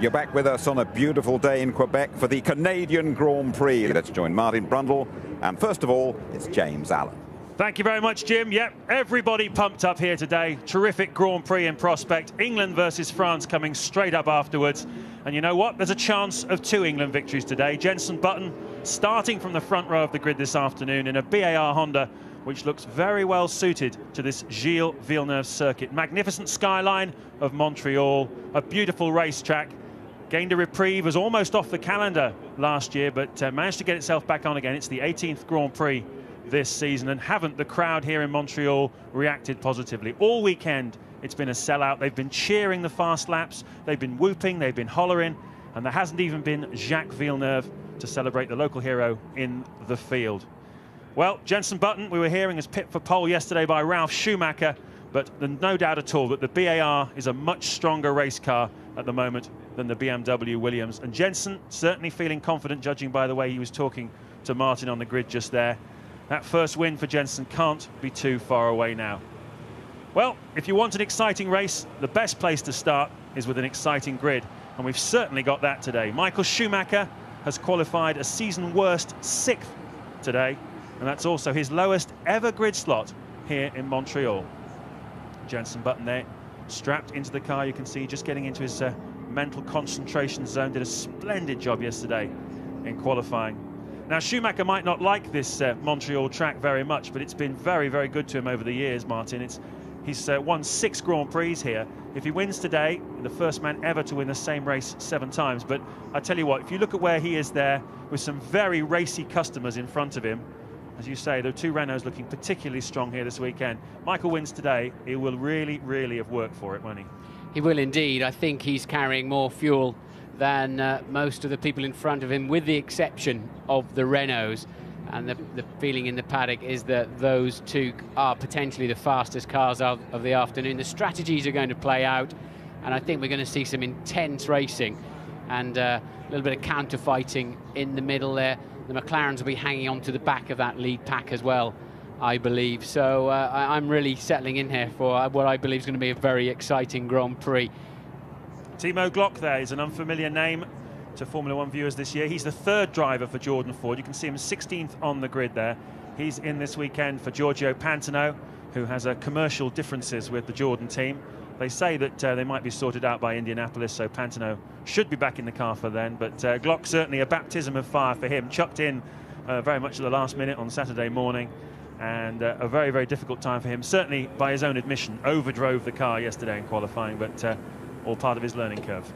You're back with us on a beautiful day in Quebec for the Canadian Grand Prix. Let's join Martin Brundle. And first of all, it's James Allen. Thank you very much, Jim. Yep, everybody pumped up here today. Terrific Grand Prix in prospect. England versus France coming straight up afterwards. And you know what? There's a chance of 2 England victories today. Jenson Button starting from the front row of the grid this afternoon in a BAR Honda, which looks very well suited to this Gilles Villeneuve circuit. Magnificent skyline of Montreal, a beautiful racetrack. Gained a reprieve, was almost off the calendar last year, but managed to get itself back on again. It's the 18th Grand Prix this season, and haven't the crowd here in Montreal reacted positively. All weekend it's been a sellout. They've been cheering the fast laps, they've been whooping, they've been hollering, and there hasn't even been Jacques Villeneuve to celebrate the local hero in the field. Well, Jenson Button, we were hearing, is pipped for pole yesterday by Ralf Schumacher, but there's no doubt at all that the BAR is a much stronger race car at the moment than the BMW Williams. And Jenson certainly feeling confident, judging by the way he was talking to Martin on the grid just there. That first win for Jenson can't be too far away now. Well, if you want an exciting race, the best place to start is with an exciting grid. And we've certainly got that today. Michael Schumacher has qualified a season worst 6th today. And that's also his lowest ever grid slot here in Montreal. Jenson Button there, strapped into the car. You can see just getting into his mental concentration zone. Did a splendid job yesterday in qualifying. Now, Schumacher might not like this Montreal track very much, but it's been very, very good to him over the years, Martin. He's won 6 Grand Prix here. If he wins today, the first man ever to win the same race 7 times. But I tell you what, if you look at where he is there, with some very racy customers in front of him, as you say, there are 2 Renaults looking particularly strong here this weekend. Michael wins today, he will really, really have worked for it, won't he? He will indeed. I think he's carrying more fuel than most of the people in front of him, with the exception of the Renaults. And the feeling in the paddock is that those 2 are potentially the fastest cars of the afternoon. The strategies are going to play out, and I think we're going to see some intense racing and a little bit of counter-fighting in the middle there. The McLarens will be hanging on to the back of that lead pack as well, I believe. So I'm really settling in here for what I believe is going to be a very exciting Grand Prix. Timo Glock there is an unfamiliar name to Formula One viewers this year. He's the 3rd driver for Jordan Ford. You can see him 16th on the grid there. He's in this weekend for Giorgio Pantano, who has commercial differences with the Jordan team. They say that they might be sorted out by Indianapolis, so Pantano should be back in the car for then. But Glock, certainly a baptism of fire for him. Chucked in very much at the last minute on Saturday morning, and a very, very difficult time for him. Certainly, by his own admission, overdrove the car yesterday in qualifying, but all part of his learning curve.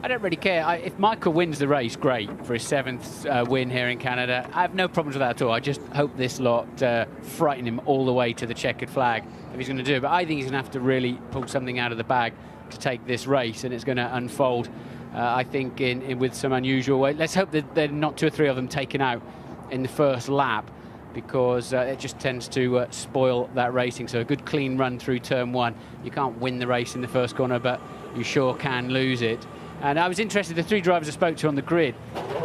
I don't really care. If Michael wins the race, great, for his 7th win here in Canada. I have no problems with that at all. I just hope this lot frighten him all the way to the checkered flag if he's going to do it. But I think he's going to have to really pull something out of the bag to take this race, and it's going to unfold, I think, in with some unusual way. Let's hope that there are not 2 or 3 of them taken out in the first lap, because it just tends to spoil that racing. So a good clean run through turn 1. You can't win the race in the first corner, but you sure can lose it. And I was interested, the 3 drivers I spoke to on the grid,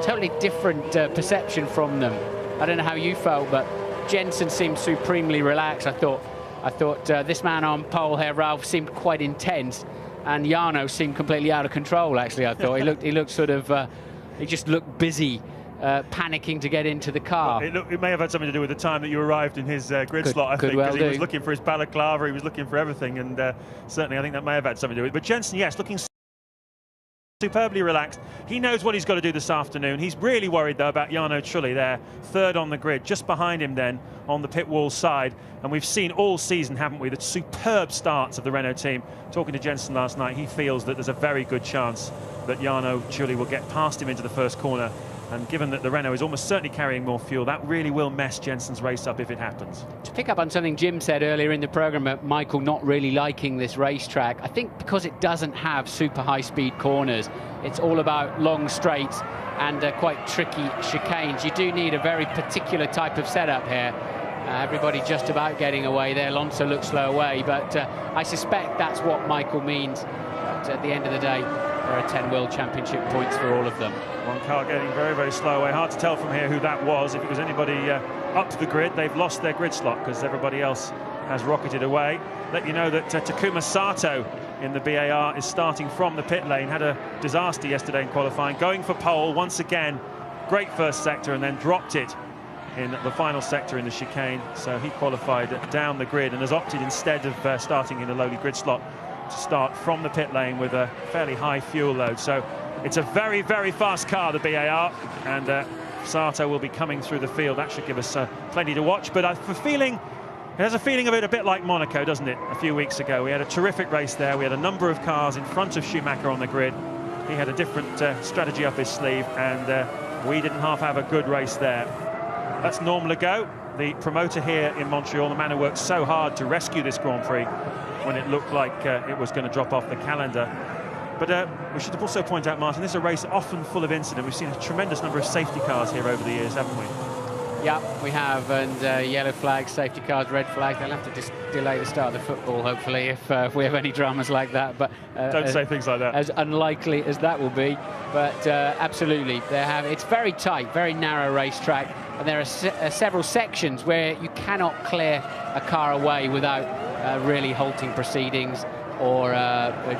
totally different perception from them. I don't know how you felt, but Jenson seemed supremely relaxed. I thought this man on pole here, Ralf, seemed quite intense, and Jarno seemed completely out of control. Actually, I thought he looked sort of, he just looked busy, panicking to get into the car. It may have had something to do with the time that you arrived in his grid slot, I think, because he was looking for his balaclava, he was looking for everything, and certainly I think that may have had something to do with it. But Jenson, yes, looking superbly relaxed. He knows what he's got to do this afternoon. He's really worried, though, about Jarno Trulli there, 3rd on the grid, just behind him then on the pit wall side. And we've seen all season, haven't we, the superb starts of the Renault team. Talking to Jenson last night, he feels that there's a very good chance that Jarno Trulli will get past him into the first corner. And given that the Renault is almost certainly carrying more fuel, that really will mess Jenson's race up if it happens. To pick up on something Jim said earlier in the programme about Michael not really liking this racetrack, I think because it doesn't have super high-speed corners, it's all about long straights and quite tricky chicanes. You do need a very particular type of setup here. Everybody just about getting away there. Alonso looks slow away, but I suspect that's what Michael means. But at the end of the day, there are 10 World Championship points for all of them. One car getting very, very slow away. Hard to tell from here who that was. If it was anybody up the grid, they've lost their grid slot because everybody else has rocketed away. Let you know that Takuma Sato in the BAR is starting from the pit lane. Had a disaster yesterday in qualifying, going for pole once again. Great first sector and then dropped it in the final sector in the chicane. So he qualified down the grid and has opted, instead of starting in a lowly grid slot, to start from the pit lane with a fairly high fuel load. So it's a very, very fast car, the BAR, and Sato will be coming through the field. That should give us plenty to watch. But it has a feeling of it a bit like Monaco, doesn't it? A few weeks ago, we had a terrific race there. We had a number of cars in front of Schumacher on the grid. He had a different strategy up his sleeve, and we didn't have a good race there. That's Norm Legault, the promoter here in Montreal, the man who worked so hard to rescue this Grand Prix when it looked like it was going to drop off the calendar. But we should also point out, Martin, this is a race often full of incident. We've seen a tremendous number of safety cars here over the years, haven't we? Yeah, we have, and yellow flags, safety cars, red flags. They'll have to just delay the start of the football, hopefully, if we have any dramas like that. But don't say things like that. As unlikely as that will be, but absolutely, it's very tight, very narrow racetrack, and there are several sections where you cannot clear a car away without really halting proceedings, or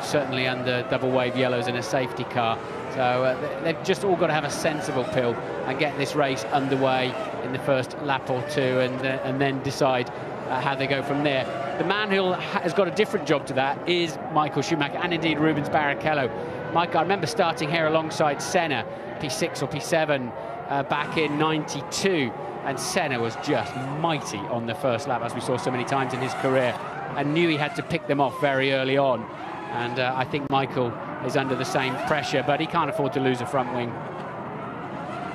certainly under double wave yellows in a safety car. So they've just all got to have a sensible pill and get this race underway in the first lap or two, and then decide how they go from there. The man who has got a different job to that is Michael Schumacher, and indeed Rubens Barrichello. Mike, I remember starting here alongside Senna, P6 or P7, back in '92, and Senna was just mighty on the first lap, as we saw so many times in his career, and knew he had to pick them off very early on. And I think Michael is under the same pressure, but he can't afford to lose a front wing.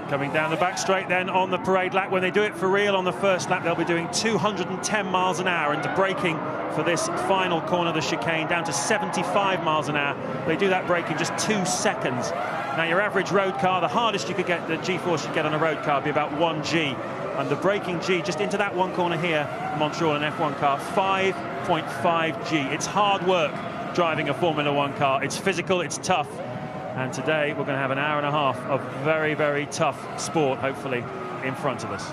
Coming down the back straight then on the parade lap. When they do it for real on the first lap, they'll be doing 210 miles an hour into braking for this final corner of the chicane, down to 75 miles an hour. They do that brake in just 2 seconds. Now, your average road car, the hardest you could get, the G-force you get on a road car, would be about 1G. And the braking G, just into that one corner here, Montreal, an F1 car, 5.5G. It's hard work driving a Formula One car. It's physical, it's tough. And today we're going to have an hour and a half of very, very tough sport, hopefully, in front of us.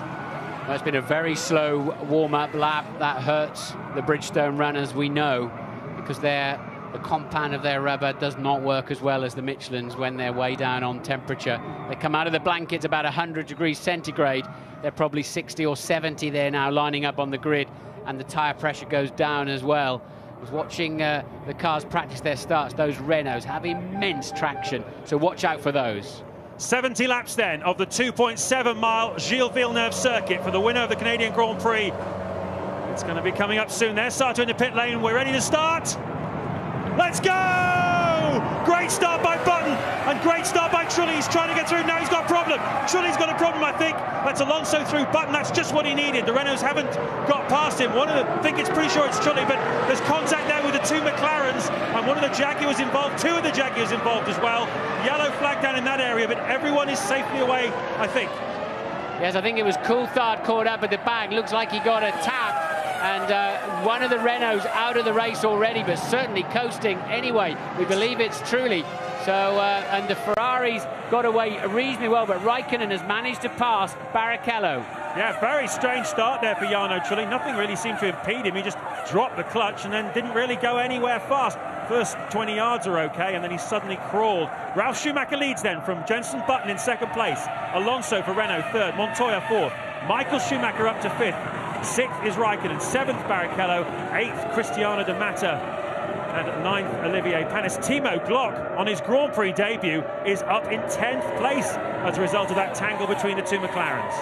Well, it's been a very slow warm-up lap. That hurts the Bridgestone runners, we know, because the compound of their rubber does not work as well as the Michelin's when they're way down on temperature. They come out of the blankets about 100 degrees centigrade. They're probably 60 or 70 there now, lining up on the grid, and the tyre pressure goes down as well. I was watching the cars practice their starts. Those Renaults have immense traction, so watch out for those. 70 laps then of the 2.7-mile Gilles Villeneuve circuit for the winner of the Canadian Grand Prix. It's going to be coming up soon there. Sato in the pit lane. We're ready to start. Let's go! Great start by Button, and great start by Trulli. He's trying to get through. Now he's got a problem. Trulli's got a problem, I think. That's Alonso through Button. That's just what he needed. The Renaults haven't got past him. I think it's pretty sure it's Trulli, but there's contact there with the two McLarens, and one of the Jaguars involved. Two of the Jaguars involved as well. Yellow flag down in that area, but everyone is safely away, I think. Yes, I think it was Coulthard caught up at the back. Looks like he got a tap. And one of the Renaults out of the race already, but certainly coasting anyway. We believe it's Trulli. So, and the Ferraris got away reasonably well, but Raikkonen has managed to pass Barrichello. Yeah, very strange start there for Jarno Trulli. Nothing really seemed to impede him. He just dropped the clutch and then didn't really go anywhere fast. First 20 yards are okay, and then he suddenly crawled. Ralf Schumacher leads then from Jenson Button in second place. Alonso for Renault third, Montoya fourth. Michael Schumacher up to fifth. Sixth is Raikkonen, seventh Barrichello, eighth Cristiano de Mata, and ninth Olivier Panis. Timo Glock on his Grand Prix debut is up in 10th place as a result of that tangle between the two McLarens.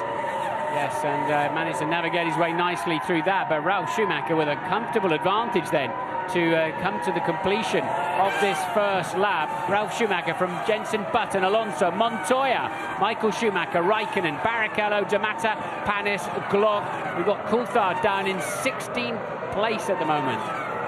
Yes, and managed to navigate his way nicely through that, but Ralf Schumacher with a comfortable advantage then to come to the completion of this first lap. Ralf Schumacher from Jenson Button, Alonso, Montoya, Michael Schumacher, Raikkonen, Barrichello, de Mata, Panis, Glock. We've got Coulthard down in 16th place at the moment.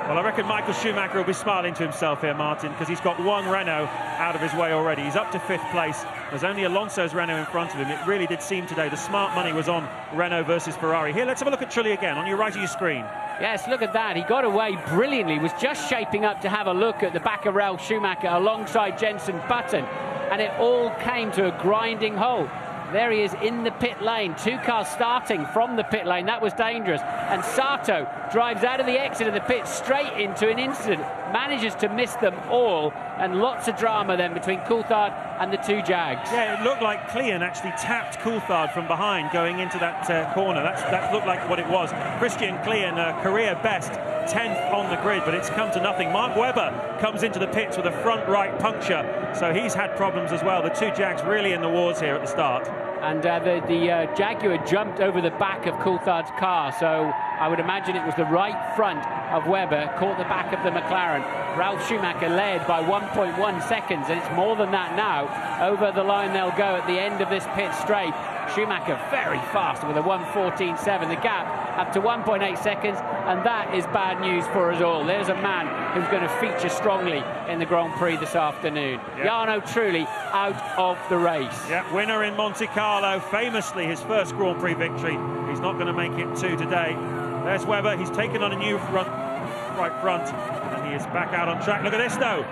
Well, I reckon Michael Schumacher will be smiling to himself here, Martin, because he's got one Renault out of his way already. He's up to fifth place. There's only Alonso's Renault in front of him. It really did seem today the smart money was on Renault versus Ferrari. Here, let's have a look at Trulli again on your right of your screen. Yes, look at that. He got away brilliantly. Was just shaping up to have a look at the back of Ralf Schumacher alongside Jenson Button, and it all came to a grinding halt. There he is in the pit lane. 2 cars starting from the pit lane. That was dangerous. And Sato drives out of the exit of the pit straight into an incident. Manages to miss them all. And lots of drama then between Coulthard and the 2 Jags. Yeah, it looked like Klein actually tapped Coulthard from behind going into that corner. That looked like what it was. Christian Klein, career best, 10th on the grid, but it's come to nothing. Mark Webber comes into the pits with a front right puncture, so he's had problems as well. The 2 Jags really in the wars here at the start. And the Jaguar jumped over the back of Coulthard's car, so I would imagine it was the right front of Webber, caught the back of the McLaren. Ralf Schumacher led by 1.1 seconds, and it's more than that now. Over the line they'll go at the end of this pit straight. Schumacher very fast with a 1:14.7. The gap up to 1.8 seconds, and that is bad news for us all. There's a man who's going to feature strongly in the Grand Prix this afternoon. Yep. Jarno Trulli out of the race. Yeah, winner in Monte Carlo, famously his first Grand Prix victory. He's not going to make it 2 today. There's Webber. He's taken on a new right front, and he is back out on track. Look at this though.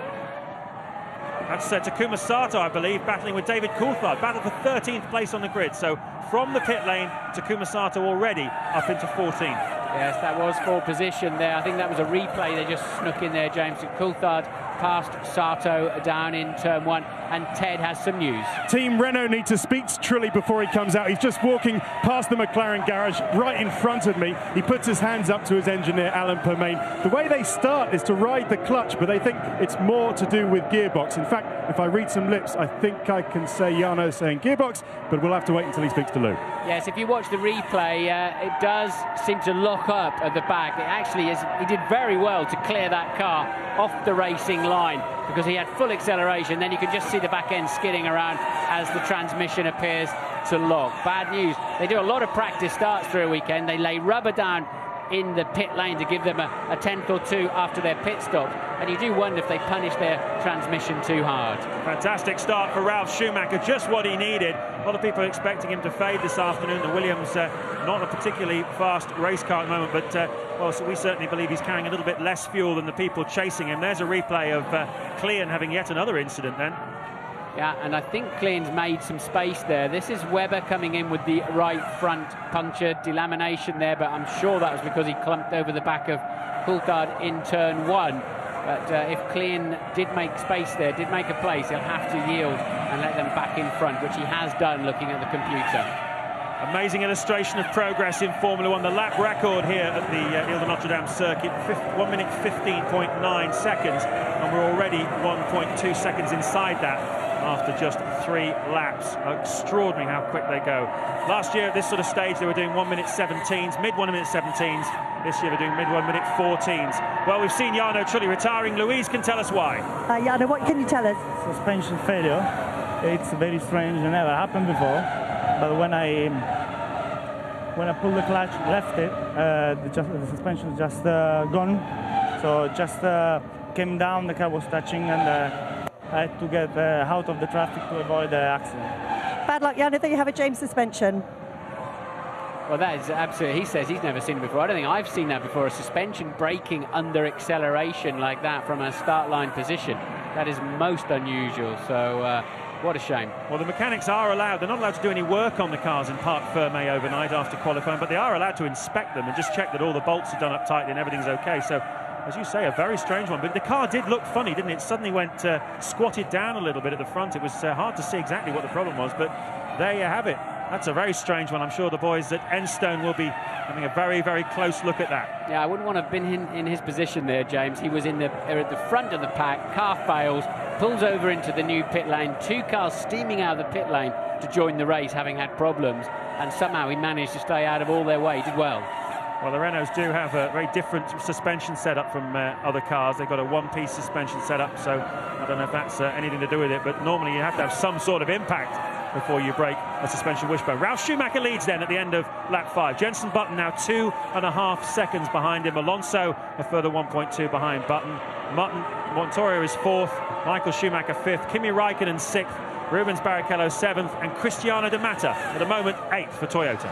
That's Takuma Sato, I believe, battling with David Coulthard. Battle for 13th place on the grid. So from the pit lane, Takuma Sato already up into 14th. Yes, that was for position there. I think that was a replay they just snuck in there, James. Coulthard past Sato down in turn 1, and Ted has some news. Team Renault need to speak to Trulli before he comes out. He's just walking past the McLaren garage right in front of me. He puts his hands up to his engineer, Alan Permain. The way they start is to ride the clutch, but they think it's more to do with gearbox. In fact, if I read some lips, I think I can say Jarno saying gearbox, but we'll have to wait until he speaks to Lou. Yes, if you watch the replay, it does seem to lock up at the back. It actually is. He did very well to clear that car off the racing line because he had full acceleration. Then you can just see the back end skidding around as the transmission appears to lock. Bad news. They do a lot of practice starts through a weekend. They lay rubber down in the pit lane to give them a tenth or two after their pit stop, and you do wonder if they punish their transmission too hard. Fantastic start for Ralf Schumacher, just what he needed. A lot of people are expecting him to fade this afternoon. The Williams, not a particularly fast race car at the moment, but well, so we certainly believe he's carrying a little bit less fuel than the people chasing him. There's a replay of Klein having yet another incident then. Yeah, and I think Klein's made some space there. This is Webber coming in with the right front puncture, delamination there, but I'm sure that was because he clumped over the back of Coulthard in turn 1. But if Klein did make space there, did make a place, he'll have to yield and let them back in front, which he has done looking at the computer. Amazing illustration of progress in Formula 1. The lap record here at the Ile de Notre Dame circuit, 1 minute 15.9 seconds, and we're already 1.2 seconds inside that after just 3 laps. Extraordinary how quick they go. Last year at this sort of stage they were doing 1 minute 17s, mid 1 minute 17s. This year they're doing mid 1 minute 14s. Well, we've seen Jarno Trulli retiring. Louise can tell us why. Jarno, what can you tell us? Suspension failure. It's very strange. It never happened before. But when I pulled the clutch, left it, the suspension just gone. So just came down. The car was touching, and I had to get out of the traffic to avoid the accident. Bad luck, Jarno, that you have a James suspension. Well, that is absolutely, he says he's never seen it before. I don't think I've seen that before, a suspension braking under acceleration like that from a start line position. That is most unusual, so what a shame. Well, the mechanics are allowed, they're not allowed to do any work on the cars in Parc Fermé overnight after qualifying, but they are allowed to inspect them and just check that all the bolts are done up tightly and everything's okay. So, as you say, a very strange one. But the car did look funny, didn't it? It suddenly went squatted down a little bit at the front. It was hard to see exactly what the problem was, but there you have it. That's a very strange one. I'm sure the boys at Enstone will be having a very, very close look at that. Yeah, I wouldn't want to have been in his position there, James. He was at the front of the pack, car fails, pulls over into the new pit lane, 2 cars steaming out of the pit lane to join the race, having had problems, and somehow he managed to stay out of all their way. He did well. Well, the Renaults do have a very different suspension setup from other cars. They've got a one-piece suspension setup, so I don't know if that's anything to do with it, but normally you have to have some sort of impact before you break a suspension wishbone. Ralf Schumacher leads then at the end of lap 5. Jenson Button now 2.5 seconds behind him. Alonso a further 1.2 behind Button. Montoya is 4th, Michael Schumacher 5th, Kimi Räikkönen 6th, Rubens Barrichello 7th, and Cristiano De Mata at the moment 8th for Toyota.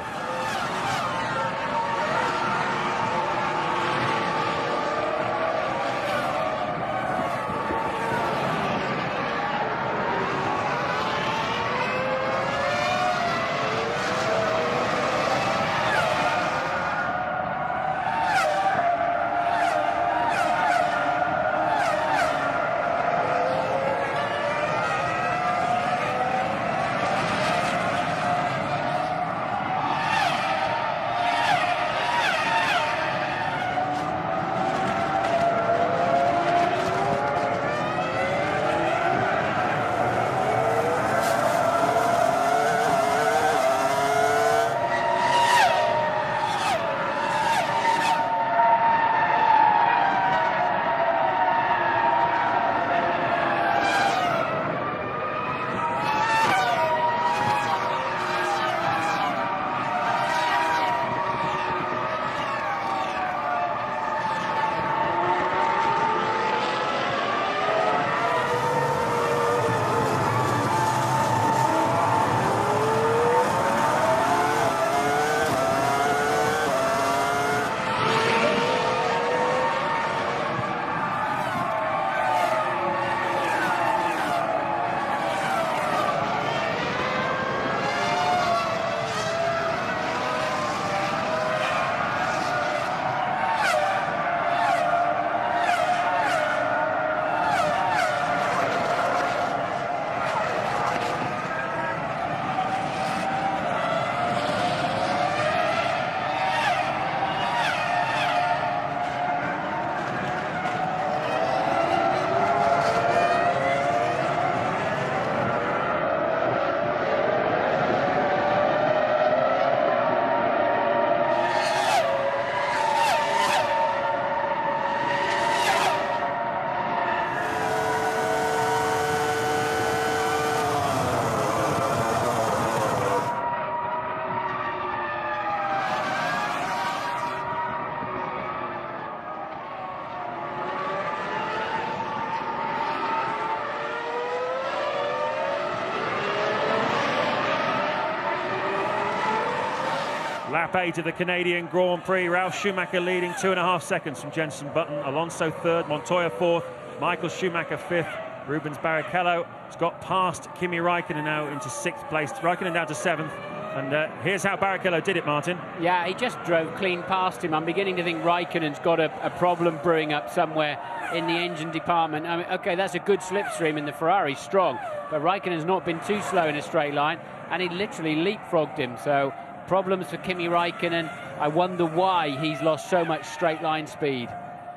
Lap 8 of the Canadian Grand Prix. Ralf Schumacher leading 2.5 seconds from Jenson Button. Alonso third, Montoya fourth, Michael Schumacher fifth. Rubens Barrichello has got past Kimi Raikkonen now into 6th place. Raikkonen down to 7th. And here's how Barrichello did it, Martin. Yeah, he just drove clean past him. I'm beginning to think Raikkonen's got a problem brewing up somewhere in the engine department. I mean, OK, that's a good slipstream and the Ferrari's strong. But Raikkonen's not been too slow in a straight line. And he literally leapfrogged him. So problems for Kimi Raikkonen. I wonder why he's lost so much straight line speed.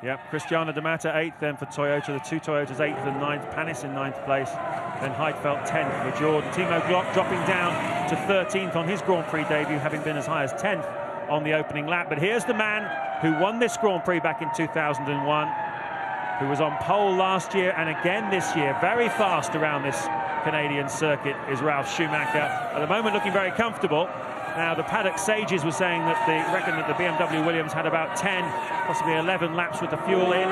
Yep, Cristiano Di Matta 8th then for Toyota. The two Toyotas 8th and 9th. Panis in 9th place. Then Heidfeld 10th for Jordan. Timo Glock dropping down to 13th on his Grand Prix debut, having been as high as 10th on the opening lap. But here's the man who won this Grand Prix back in 2001, who was on pole last year and again this year. Very fast around this Canadian circuit is Ralf Schumacher. At the moment looking very comfortable. Now, the paddock sages were saying that they reckon that the BMW Williams had about 10, possibly 11 laps with the fuel in.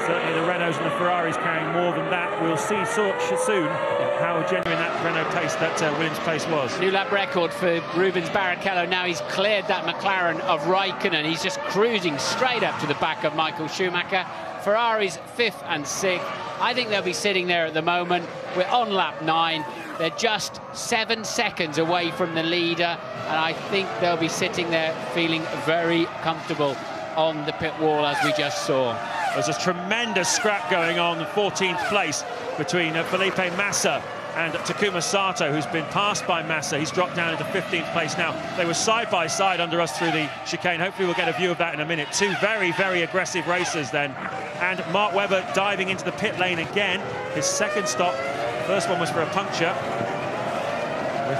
Certainly the Renaults and the Ferraris carrying more than that. We'll see soon how genuine that Renault pace, that Williams pace was. New lap record for Rubens Barrichello. Now he's cleared that McLaren of Raikkonen. He's just cruising straight up to the back of Michael Schumacher. Ferrari's 5th and 6th. I think they'll be sitting there at the moment. We're on lap 9. They're just 7 seconds away from the leader, and I think they'll be sitting there feeling very comfortable on the pit wall, as we just saw. There's a tremendous scrap going on in 14th place between Felipe Massa and Takuma Sato, who's been passed by Massa. He's dropped down into 15th place now. They were side by side under us through the chicane. Hopefully we'll get a view of that in a minute. Two very, very aggressive racers then. And Mark Webber diving into the pit lane again. His second stop. First one was for a puncture.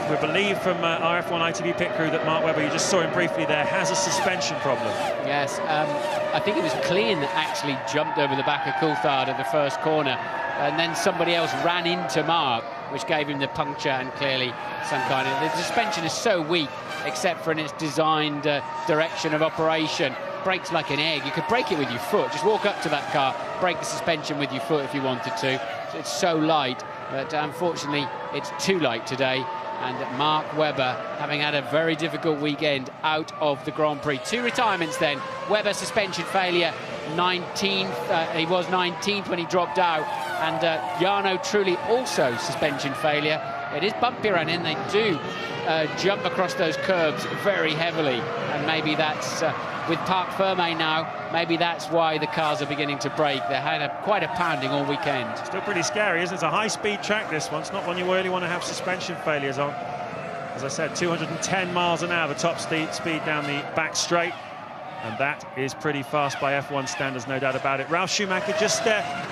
We believe from our F1 ITV pit crew that Mark Webber, you just saw him briefly there, has a suspension problem. Yes, I think it was Klein that actually jumped over the back of Coulthard at the first corner, and then somebody else ran into Mark, which gave him the puncture, and clearly some kind of... The suspension is so weak, except for in its designed direction of operation. Brakes like an egg. You could brake it with your foot. Just walk up to that car, brake the suspension with your foot if you wanted to. It's so light, but unfortunately it's too light today. And Mark Webber, having had a very difficult weekend, out of the Grand Prix. Two retirements then. Webber suspension failure, 19th. He was 19th when he dropped out. And Jarno Trulli also suspension failure. It is bumpy around in. They do jump across those curbs very heavily. And maybe that's, with Parc Fermé now, maybe that's why the cars are beginning to brake. They had quite a pounding all weekend. Still pretty scary, isn't it? It's a high-speed track, this one. It's not one you really want to have suspension failures on. As I said, 210 miles an hour, the top speed down the back straight. And that is pretty fast by F1 standards, no doubt about it. Ralf Schumacher just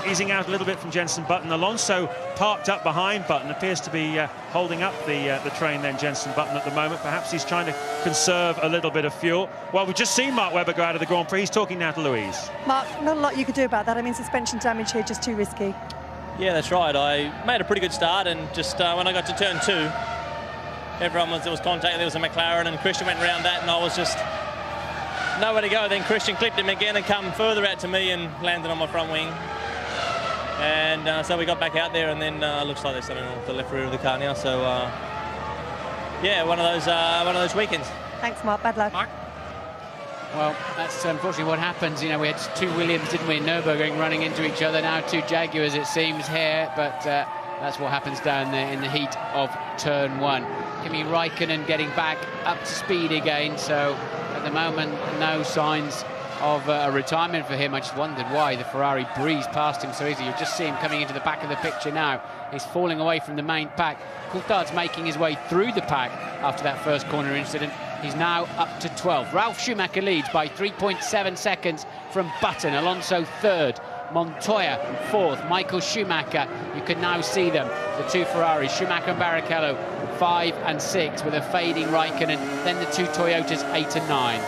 easing out a little bit from Jenson Button. Alonso parked up behind Button, appears to be holding up the train then, Jenson Button, at the moment. Perhaps he's trying to conserve a little bit of fuel. Well, we've just seen Mark Webber go out of the Grand Prix. He's talking now to Louise. Mark, not a lot you could do about that. I mean, suspension damage here, just too risky. Yeah, that's right. I made a pretty good start, and just when I got to turn 2, everyone was contact. There was a McLaren, and Christian went around that, and I was just nowhere to go. Then Christian clipped him again and come further out to me and landed on my front wing. And so we got back out there, and then looks like there's something on the left rear of the car now. So yeah, one of those weekends. Thanks, Mark. Bad luck. Mark? Well, that's unfortunately what happens. You know, we had two Williams, didn't we, in Nürburgring running into each other. Now two Jaguars, it seems, here. But that's what happens down there in the heat of turn 1. Kimi Raikkonen getting back up to speed again. So at the moment, no signs of a retirement for him. I just wondered why the Ferrari breezed past him so easy. You just see him coming into the back of the picture now. He's falling away from the main pack. Coulthard's making his way through the pack after that first corner incident. He's now up to 12th. Ralf Schumacher leads by 3.7 seconds from Button. Alonso 3rd. Montoya 4th. Michael Schumacher, you can now see them, the two Ferraris, Schumacher and Barrichello, 5 and 6, with a fading Raikkonen, then the two Toyotas 8 and 9.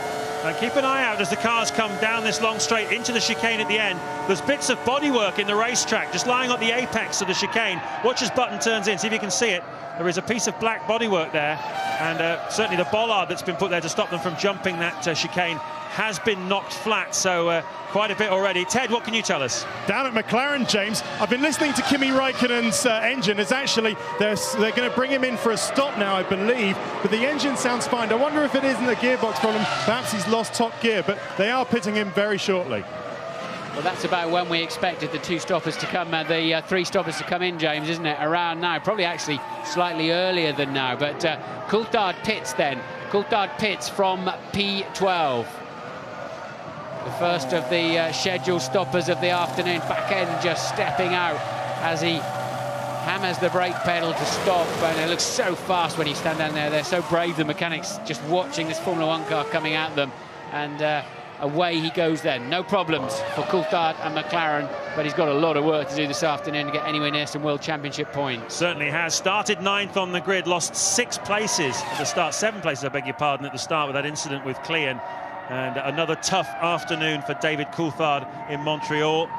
And keep an eye out as the cars come down this long straight into the chicane at the end. There's bits of bodywork in the racetrack just lying at the apex of the chicane. Watch as Button turns in, see if you can see it. There is a piece of black bodywork there, and certainly the bollard that's been put there to stop them from jumping that chicane has been knocked flat, so quite a bit already. Ted, what can you tell us? Down at McLaren, James, I've been listening to Kimi Raikkonen's engine. It's actually, they're going to bring him in for a stop now, I believe, but the engine sounds fine. I wonder if it isn't a gearbox problem. Perhaps he's lost top gear, but they are pitting him very shortly. Well, that's about when we expected the 2 stoppers to come, the 3 stoppers to come in, James, isn't it? Around now, probably actually slightly earlier than now. But Coulthard pits then. Coulthard pits from P12. The first of the scheduled stoppers of the afternoon. Back end just stepping out as he hammers the brake pedal to stop. And it looks so fast when you stand down there. They're so brave, the mechanics, just watching this Formula 1 car coming at them. And away he goes then. No problems for Coulthard and McLaren, but he's got a lot of work to do this afternoon to get anywhere near some World Championship points. Certainly has. Started 9th on the grid, lost 6 places at the start, 7 places, I beg your pardon, at the start with that incident with Clean. And another tough afternoon for David Coulthard in Montreal.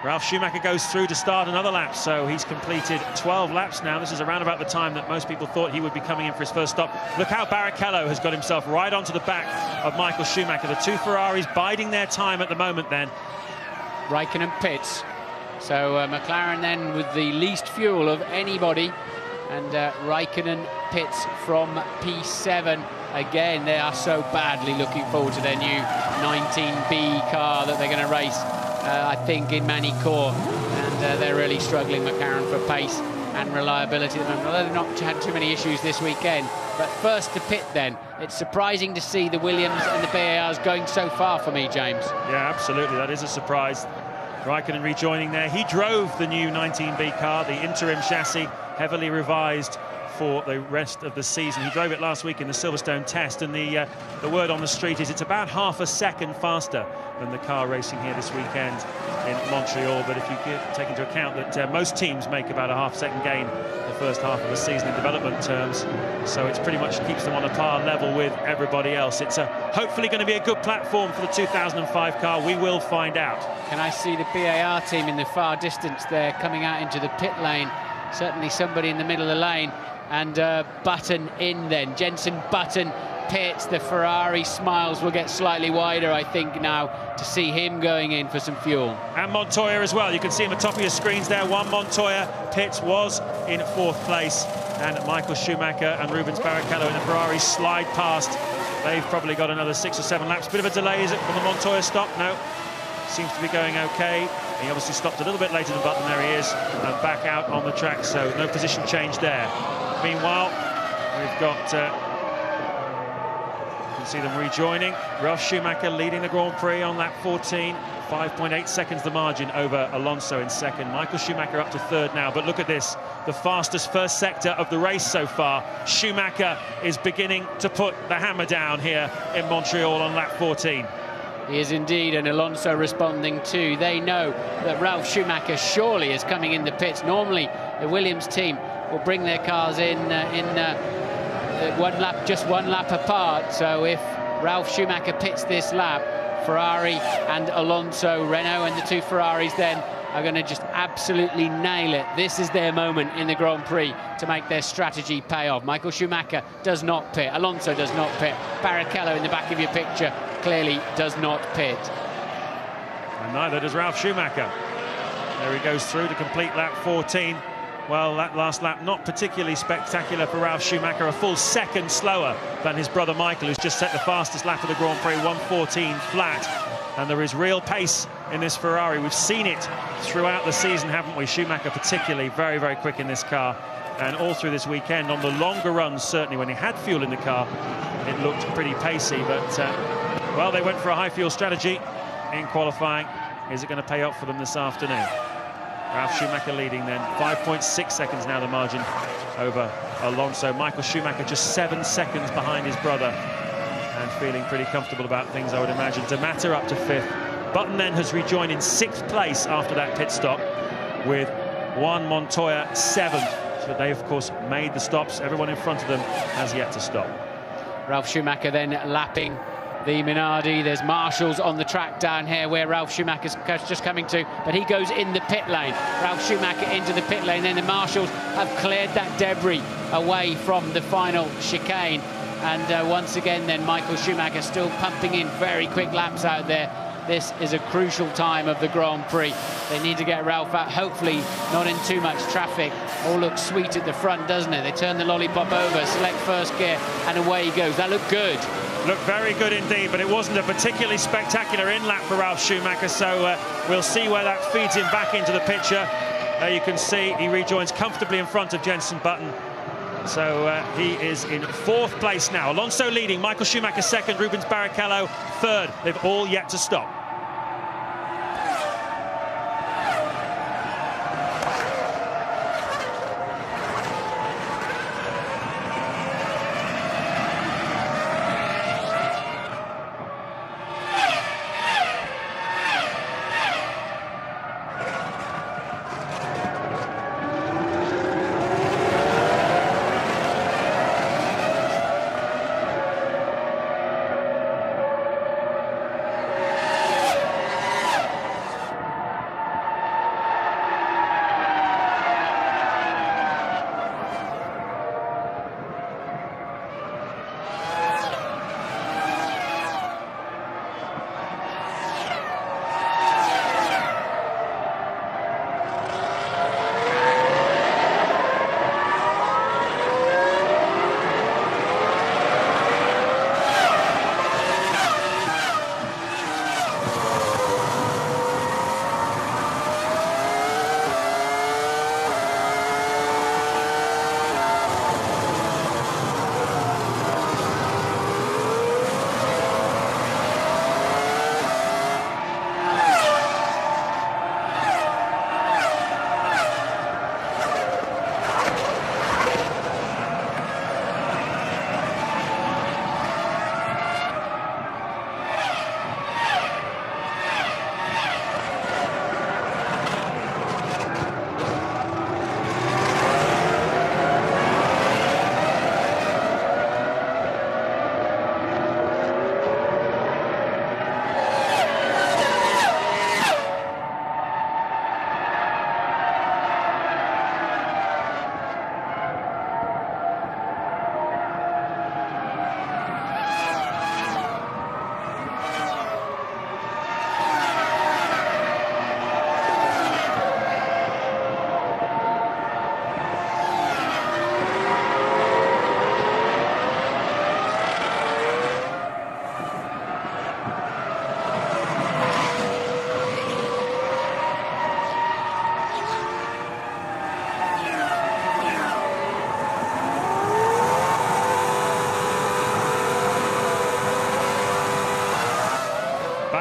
Ralf Schumacher goes through to start another lap, so he's completed 12 laps now. This is around about the time that most people thought he would be coming in for his first stop. Look how Barrichello has got himself right onto the back of Michael Schumacher. The 2 Ferraris biding their time at the moment then. Raikkonen pits. So McLaren then with the least fuel of anybody. And Raikkonen pits from P7. Again, they are so badly looking forward to their new 19B car that they're going to race, I think, in Manicourt. And they're really struggling, McLaren, for pace and reliability at the moment. Although they've not had too many issues this weekend. But first to pit then. It's surprising to see the Williams and the BARs going so far for me, James. Yeah, absolutely. That is a surprise. Raikkonen rejoining there. He drove the new 19B car, the interim chassis, heavily revised for the rest of the season. He drove it last week in the Silverstone test, and the word on the street is it's about half a second faster than the car racing here this weekend in Montreal. But if you take into account that most teams make about a half-second gain the first half of the season in development terms, so it's pretty much keeps them on a par level with everybody else. It's hopefully going to be a good platform for the 2005 car. We will find out. Can I see the BAR team in the far distance there coming out into the pit lane? Certainly somebody in the middle of the lane. And Button in then. Jenson Button pits. The Ferrari smiles will get slightly wider, I think, now to see him going in for some fuel. And Montoya as well. You can see him at the top of your screens there. Juan Montoya pits was in 4th place. And Michael Schumacher and Rubens Barrichello in the Ferrari slide past. They've probably got another 6 or 7 laps. Bit of a delay, is it, from the Montoya stop? No. Seems to be going okay. He obviously stopped a little bit later than Button. There he is. And back out on the track, so no position change there. Meanwhile, we've got, you can see them rejoining. Ralf Schumacher leading the Grand Prix on lap 14. 5.8 seconds the margin over Alonso in second. Michael Schumacher up to 3rd now, but look at this. The fastest first sector of the race so far. Schumacher is beginning to put the hammer down here in Montreal on lap 14. He is indeed, and Alonso responding too. They know that Ralf Schumacher surely is coming in the pits. Normally, the Williams team will bring their cars in just one lap apart. So if Ralf Schumacher pits this lap, Ferrari and Alonso, Renault and the 2 Ferraris then are going to just absolutely nail it. This is their moment in the Grand Prix to make their strategy pay off. Michael Schumacher does not pit. Alonso does not pit. Barrichello in the back of your picture clearly does not pit. And neither does Ralf Schumacher. There he goes through to complete lap 14. Well, that last lap not particularly spectacular for Ralf Schumacher, a full second slower than his brother Michael, who's just set the fastest lap of the Grand Prix, 1:14 flat. And there is real pace in this Ferrari. We've seen it throughout the season, haven't we? Schumacher particularly very, very quick in this car. And all through this weekend, on the longer runs, certainly when he had fuel in the car, it looked pretty pacey. But, well, they went for a high fuel strategy in qualifying. Is it going to pay off for them this afternoon? Ralf Schumacher leading then. 5.6 seconds now the margin over Alonso. Michael Schumacher just 7 seconds behind his brother and feeling pretty comfortable about things, I would imagine. D'Amato up to 5th. Button then has rejoined in 6th place after that pit stop with Juan Montoya 7th. So they, of course, made the stops. Everyone in front of them has yet to stop. Ralf Schumacher then lapping the Minardi. There's marshals on the track down here where Ralf Schumacher's just coming to, but he goes in the pit lane. Ralf Schumacher into the pit lane, then the marshals have cleared that debris away from the final chicane. And once again, then Michael Schumacher still pumping in very quick laps out there. This is a crucial time of the Grand Prix. They need to get Ralph out, hopefully not in too much traffic. All looks sweet at the front, doesn't it? They turn the lollipop over, select first gear, and away he goes. That looked good. Looked very good indeed, but it wasn't a particularly spectacular in-lap for Ralf Schumacher, so we'll see where that feeds him back into the picture. You can see he rejoins comfortably in front of Jenson Button. So he is in 4th place now. Alonso leading, Michael Schumacher 2nd, Rubens Barrichello 3rd. They've all yet to stop.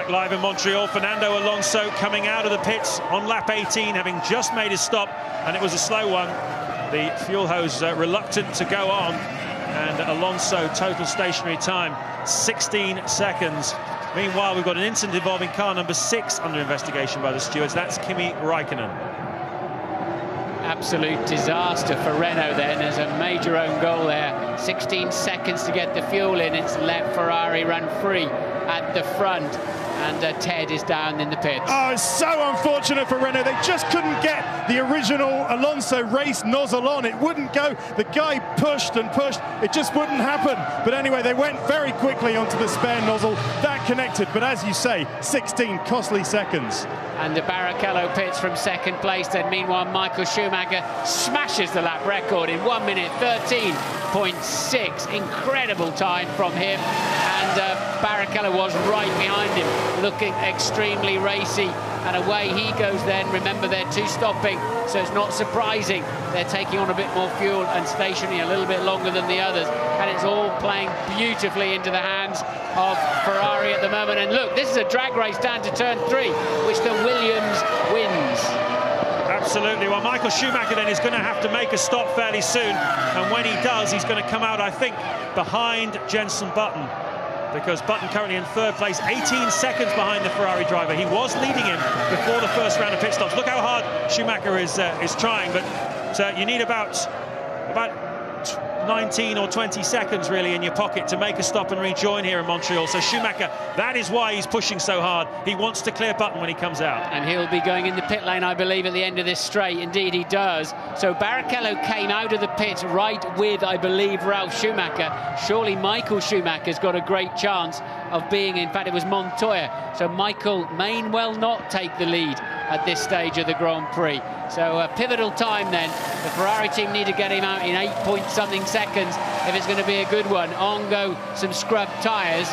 Live in Montreal, Fernando Alonso coming out of the pits on lap 18, having just made his stop, and it was a slow one. The fuel hose reluctant to go on, and Alonso total stationary time 16 seconds. Meanwhile, we've got an incident involving car number 6 under investigation by the stewards. That's Kimi Raikkonen. Absolute disaster for Renault then. There's a major own goal there. 16 seconds to get the fuel in. It's let Ferrari run free at the front. And Ted is down in the pits. Oh, it's so unfortunate for Renault. They just couldn't get the original Alonso race nozzle on. It wouldn't go. The guy pushed and pushed. It just wouldn't happen. But anyway, they went very quickly onto the spare nozzle. That connected. But as you say, 16 costly seconds. And the Barrichello pits from 2nd place. Then meanwhile, Michael Schumacher smashes the lap record in 1 minute 13.6. Incredible time from him. And Barrichello was right behind him, looking extremely racy. And away he goes then. Remember, they're 2 stopping, so it's not surprising they're taking on a bit more fuel and stationing a little bit longer than the others. And it's all playing beautifully into the hands of Ferrari at the moment. And look, this is a drag race down to turn 3, which the Williams wins. Absolutely. Well, Michael Schumacher then is going to have to make a stop fairly soon. And when he does, he's going to come out, I think, behind Jenson Button, because Button currently in 3rd place, 18 seconds behind the Ferrari driver. He was leading him before the first round of pit stops. Look how hard Schumacher is trying, but you need about 19 or 20 seconds really in your pocket to make a stop and rejoin here in Montreal. So Schumacher, that is why he's pushing so hard. He wants to clear Button when he comes out. And he'll be going in the pit lane, I believe, at the end of this straight. Indeed, he does. So Barrichello came out of the pit right with, I believe, Ralf Schumacher. Surely Michael Schumacher's got a great chance of being, in fact, it was Montoya. So Michael may well not take the lead at this stage of the Grand Prix. So a pivotal time then. The Ferrari team need to get him out in 8-point-something seconds if it's going to be a good one. On go some scrub tyres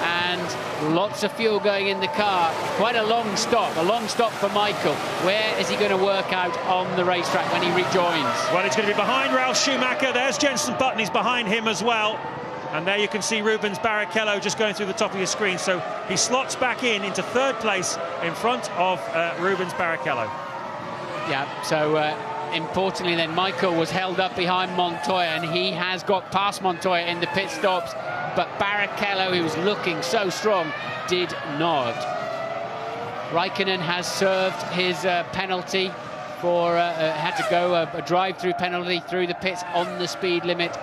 and lots of fuel going in the car. Quite a long stop for Michael. Where is he going to work out on the racetrack when he rejoins? Well, he's going to be behind Ralf Schumacher. There's Jenson Button, he's behind him as well. And there you can see Rubens Barrichello just going through the top of your screen. So he slots back into third place in front of Rubens Barrichello. Yeah, so importantly then, Michael was held up behind Montoya, and he has got past Montoya in the pit stops, but Barrichello, who was looking so strong, did not. Raikkonen has served his penalty for, had to go a drive-through penalty through the pits on the speed limit,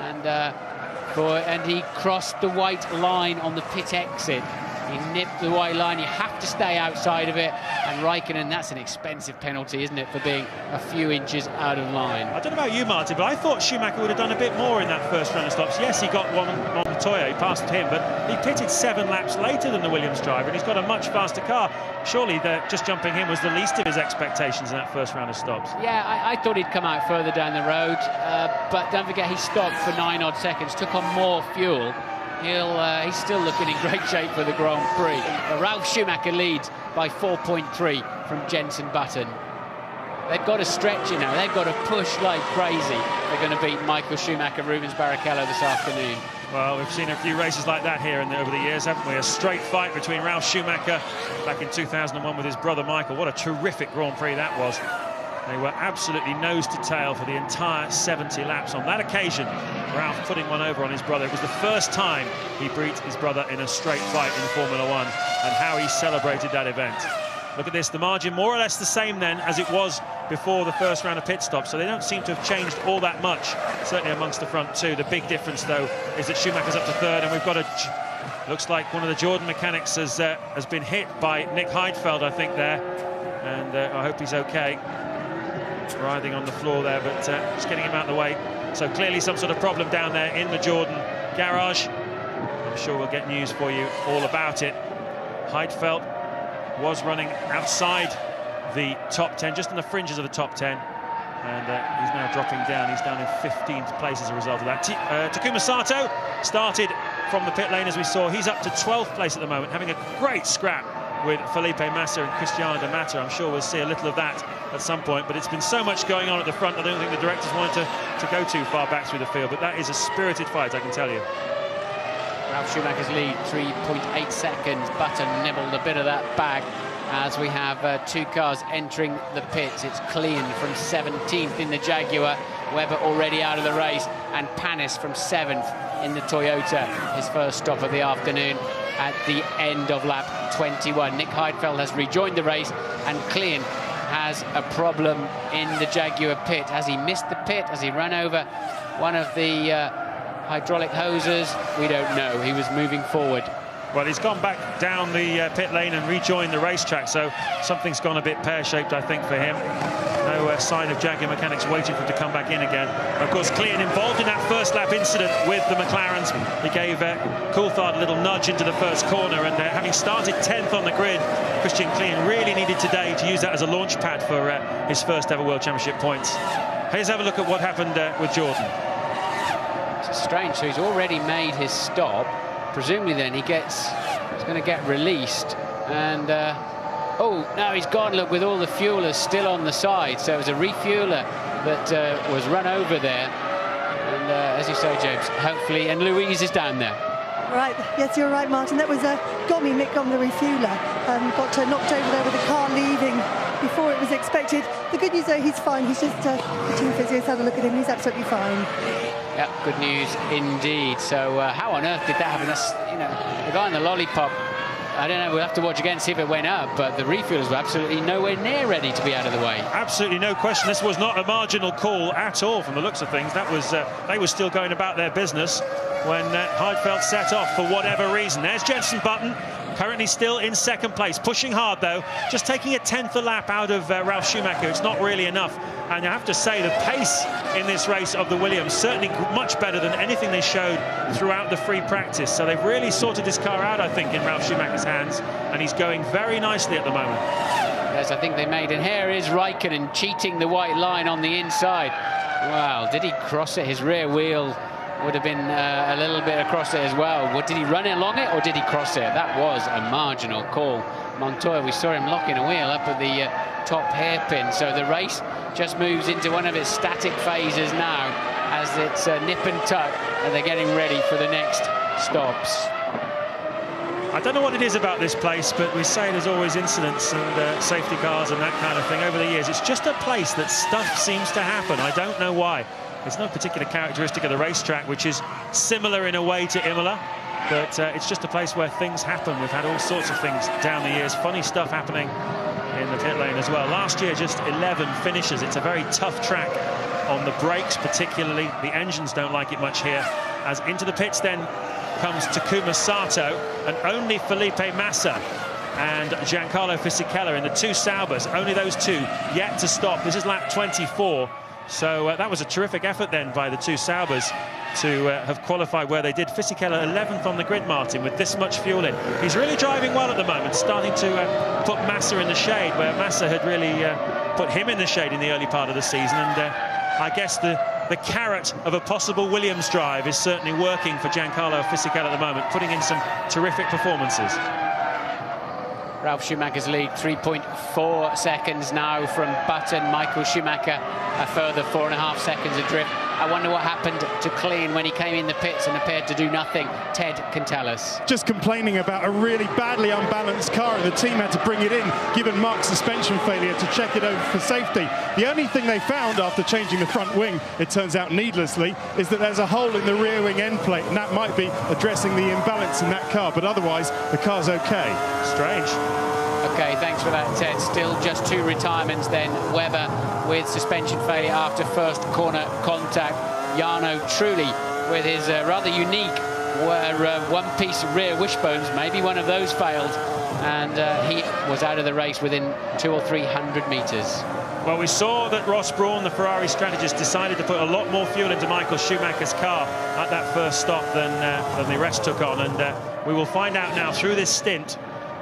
and he crossed the white line on the pit exit. He nipped the white line. You have to stay outside of it. And Raikkonen, that's an expensive penalty, isn't it, for being a few inches out of line. I don't know about you, Martin, but I thought Schumacher would have done a bit more in that first round of stops. Yes, he got one on Montoya, he passed him, but he pitted 7 laps later than the Williams driver, and he's got a much faster car. Surely just jumping him was the least of his expectations in that first round of stops. Yeah, I thought he'd come out further down the road, but don't forget he stopped for 9 odd seconds, took on more fuel. He's still looking in great shape for the Grand Prix. But Ralf Schumacher leads by 4.3 from Jenson Button. They've got to stretch, you know, they've got to push like crazy. They're going to beat Michael Schumacher, Rubens Barrichello this afternoon. Well, we've seen a few races like that here over the years, haven't we? A straight fight between Ralf Schumacher back in 2001 with his brother Michael. What a terrific Grand Prix that was. They were absolutely nose to tail for the entire 70 laps. On that occasion, Ralf putting one over on his brother. It was the first time he beat his brother in a straight fight in Formula One, and how he celebrated that event. Look at this, the margin more or less the same then as it was before the first round of pit stops, so they don't seem to have changed all that much, certainly amongst the front two. The big difference, though, is that Schumacher's up to third, and we've got looks like one of the Jordan mechanics has been hit by Nick Heidfeld, I think, there, and I hope he's okay. Writhing on the floor there, but just getting him out of the way. So clearly some sort of problem down there in the Jordan garage. I'm sure we'll get news for you all about it. Heidfeld was running outside the top 10, just on the fringes of the top 10, and he's now dropping down. He's down in 15th place as a result of that. Takuma Sato started from the pit lane, as we saw. He's up to 12th place at the moment, having a great scrap with Felipe Massa and Cristiano de Mata. I'm sure we'll see a little of that at some point, but it's been so much going on at the front, I don't think the directors wanted to go too far back through the field, but that is a spirited fight, I can tell you. Ralf Schumacher's lead, 3.8 seconds. Button nibbled a bit of that back as we have 2 cars entering the pits. It's Klein from 17th in the Jaguar, Webber already out of the race, and Panis from 7th in the Toyota, his first stop of the afternoon at the end of lap 21. Nick Heidfeld has rejoined the race, and Klein has a problem in the Jaguar pit. Has he missed the pit? Has he run over one of the hydraulic hoses? We don't know. He was moving forward. Well, he's gone back down the pit lane and rejoined the racetrack, so something's gone a bit pear-shaped, I think, for him. No sign of Jaguar mechanics waiting for him to come back in again. Of course, Klein involved in that first lap incident with the McLarens. He gave Coulthard a little nudge into the first corner, and having started 10th on the grid, Christian Klein really needed today to use that as a launch pad for his first ever World Championship points. Here's have a look at what happened with Jordan. It's strange, so he's already made his stop. Presumably then he's going to get released, and oh, now he's gone, look, with all the fuelers still on the side. So it was a refueler that was run over there, and as you say, James, hopefully, and Louise is down there. Right, yes, you're right, Martin. That was Mick Gom, the refueler, got knocked over there with the car leaving before it was expected. The good news, though, he's fine. He's just, the team physios had a look at him. He's absolutely fine. Yeah, good news indeed. So how on earth did that happen? That's, you know, the guy in the lollipop I don't know, we'll have to watch again, see if it went up, but the refuelers were absolutely nowhere near ready to be out of the way. Absolutely no question. This was not a marginal call at all from the looks of things. That was they were still going about their business when Heidfeld set off for whatever reason. There's Jenson Button, currently still in second place, pushing hard though, just taking a tenth a lap out of Ralf Schumacher. It's not really enough. And I have to say, the pace in this race of the Williams certainly much better than anything they showed throughout the free practice. So they've really sorted this car out, I think, in Ralf Schumacher's hands, and he's going very nicely at the moment. Yes, I think they made, and here is Raikkonen cheating the white line on the inside. Wow, did he cross it? His rear wheel would have been a little bit across it as well. Did he run it along it, or did he cross it? That was a marginal call. Montoya, we saw him locking a wheel up at the top hairpin. So the race just moves into one of its static phases now, as it's nip and tuck, and they're getting ready for the next stops. I don't know what it is about this place, but we say there's always incidents and safety cars and that kind of thing over the years. It's just a place that stuff seems to happen. I don't know why. There's no particular characteristic of the racetrack, which is similar in a way to Imola, but it's just a place where things happen. We've had all sorts of things down the years, funny stuff happening in the pit lane as well. Last year, just 11 finishes. It's a very tough track on the brakes, particularly. The engines don't like it much here. As into the pits then comes Takuma Sato, and only Felipe Massa and Giancarlo Fisichella in the two Saubers. Only those two yet to stop. This is lap 24. So that was a terrific effort then by the two Saubers to have qualified where they did. Fisichella 11th on the grid, Martin, with this much fuel in. He's really driving well at the moment, starting to put Massa in the shade, where Massa had really put him in the shade in the early part of the season. And I guess the carrot of a possible Williams drive is certainly working for Giancarlo Fisichella at the moment, putting in some terrific performances. Ralf Schumacher's lead, 3.4 seconds now from Button. Michael Schumacher a further 4.5 seconds adrift. I wonder what happened to Clean when he came in the pits and appeared to do nothing. Ted can tell us. Just complaining about a really badly unbalanced car, and the team had to bring it in, given Mark's suspension failure, to check it over for safety. The only thing they found after changing the front wing, it turns out needlessly, is that there's a hole in the rear wing end plate, and that might be addressing the imbalance in that car, but otherwise the car's okay. Strange. Okay, thanks for that, Ted. Still just two retirements then. Webber with suspension failure after first corner contact. Jarno Trulli with his rather unique one-piece rear wishbones. Maybe one of those failed, and he was out of the race within 200 or 300 metres. Well, we saw that Ross Brawn, the Ferrari strategist, decided to put a lot more fuel into Michael Schumacher's car at that first stop than the rest took on, and we will find out now through this stint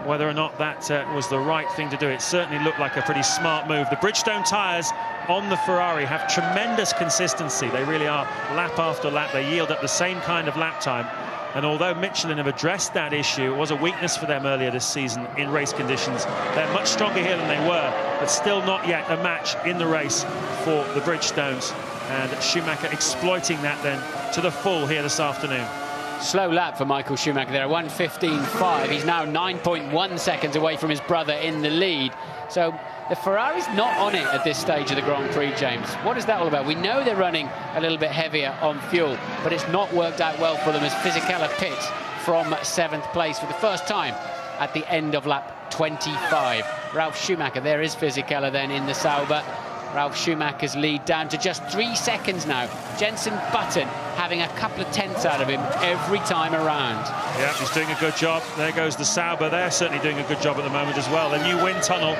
whether or not that was the right thing to do. It certainly looked like a pretty smart move. The Bridgestone tyres on the Ferrari have tremendous consistency. They really are lap after lap. They yield up the same kind of lap time. And although Michelin have addressed that issue, it was a weakness for them earlier this season in race conditions. They're much stronger here than they were, but still not yet a match in the race for the Bridgestones. And Schumacher exploiting that then to the full here this afternoon. Slow lap for Michael Schumacher there, 1:15.5. He's now 9.1 seconds away from his brother in the lead. So the Ferrari's not on it at this stage of the Grand Prix, James. What is that all about? We know they're running a little bit heavier on fuel, but it's not worked out well for them as Fisichella pits from 7th place for the first time at the end of lap 25. Ralf Schumacher, there is Fisichella then in the Sauber. Ralf Schumacher's lead down to just 3 seconds now. Jenson Button having a couple of tenths out of him every time around. Yeah, he's doing a good job. There goes the Sauber. They're certainly doing a good job at the moment as well. The new wind tunnel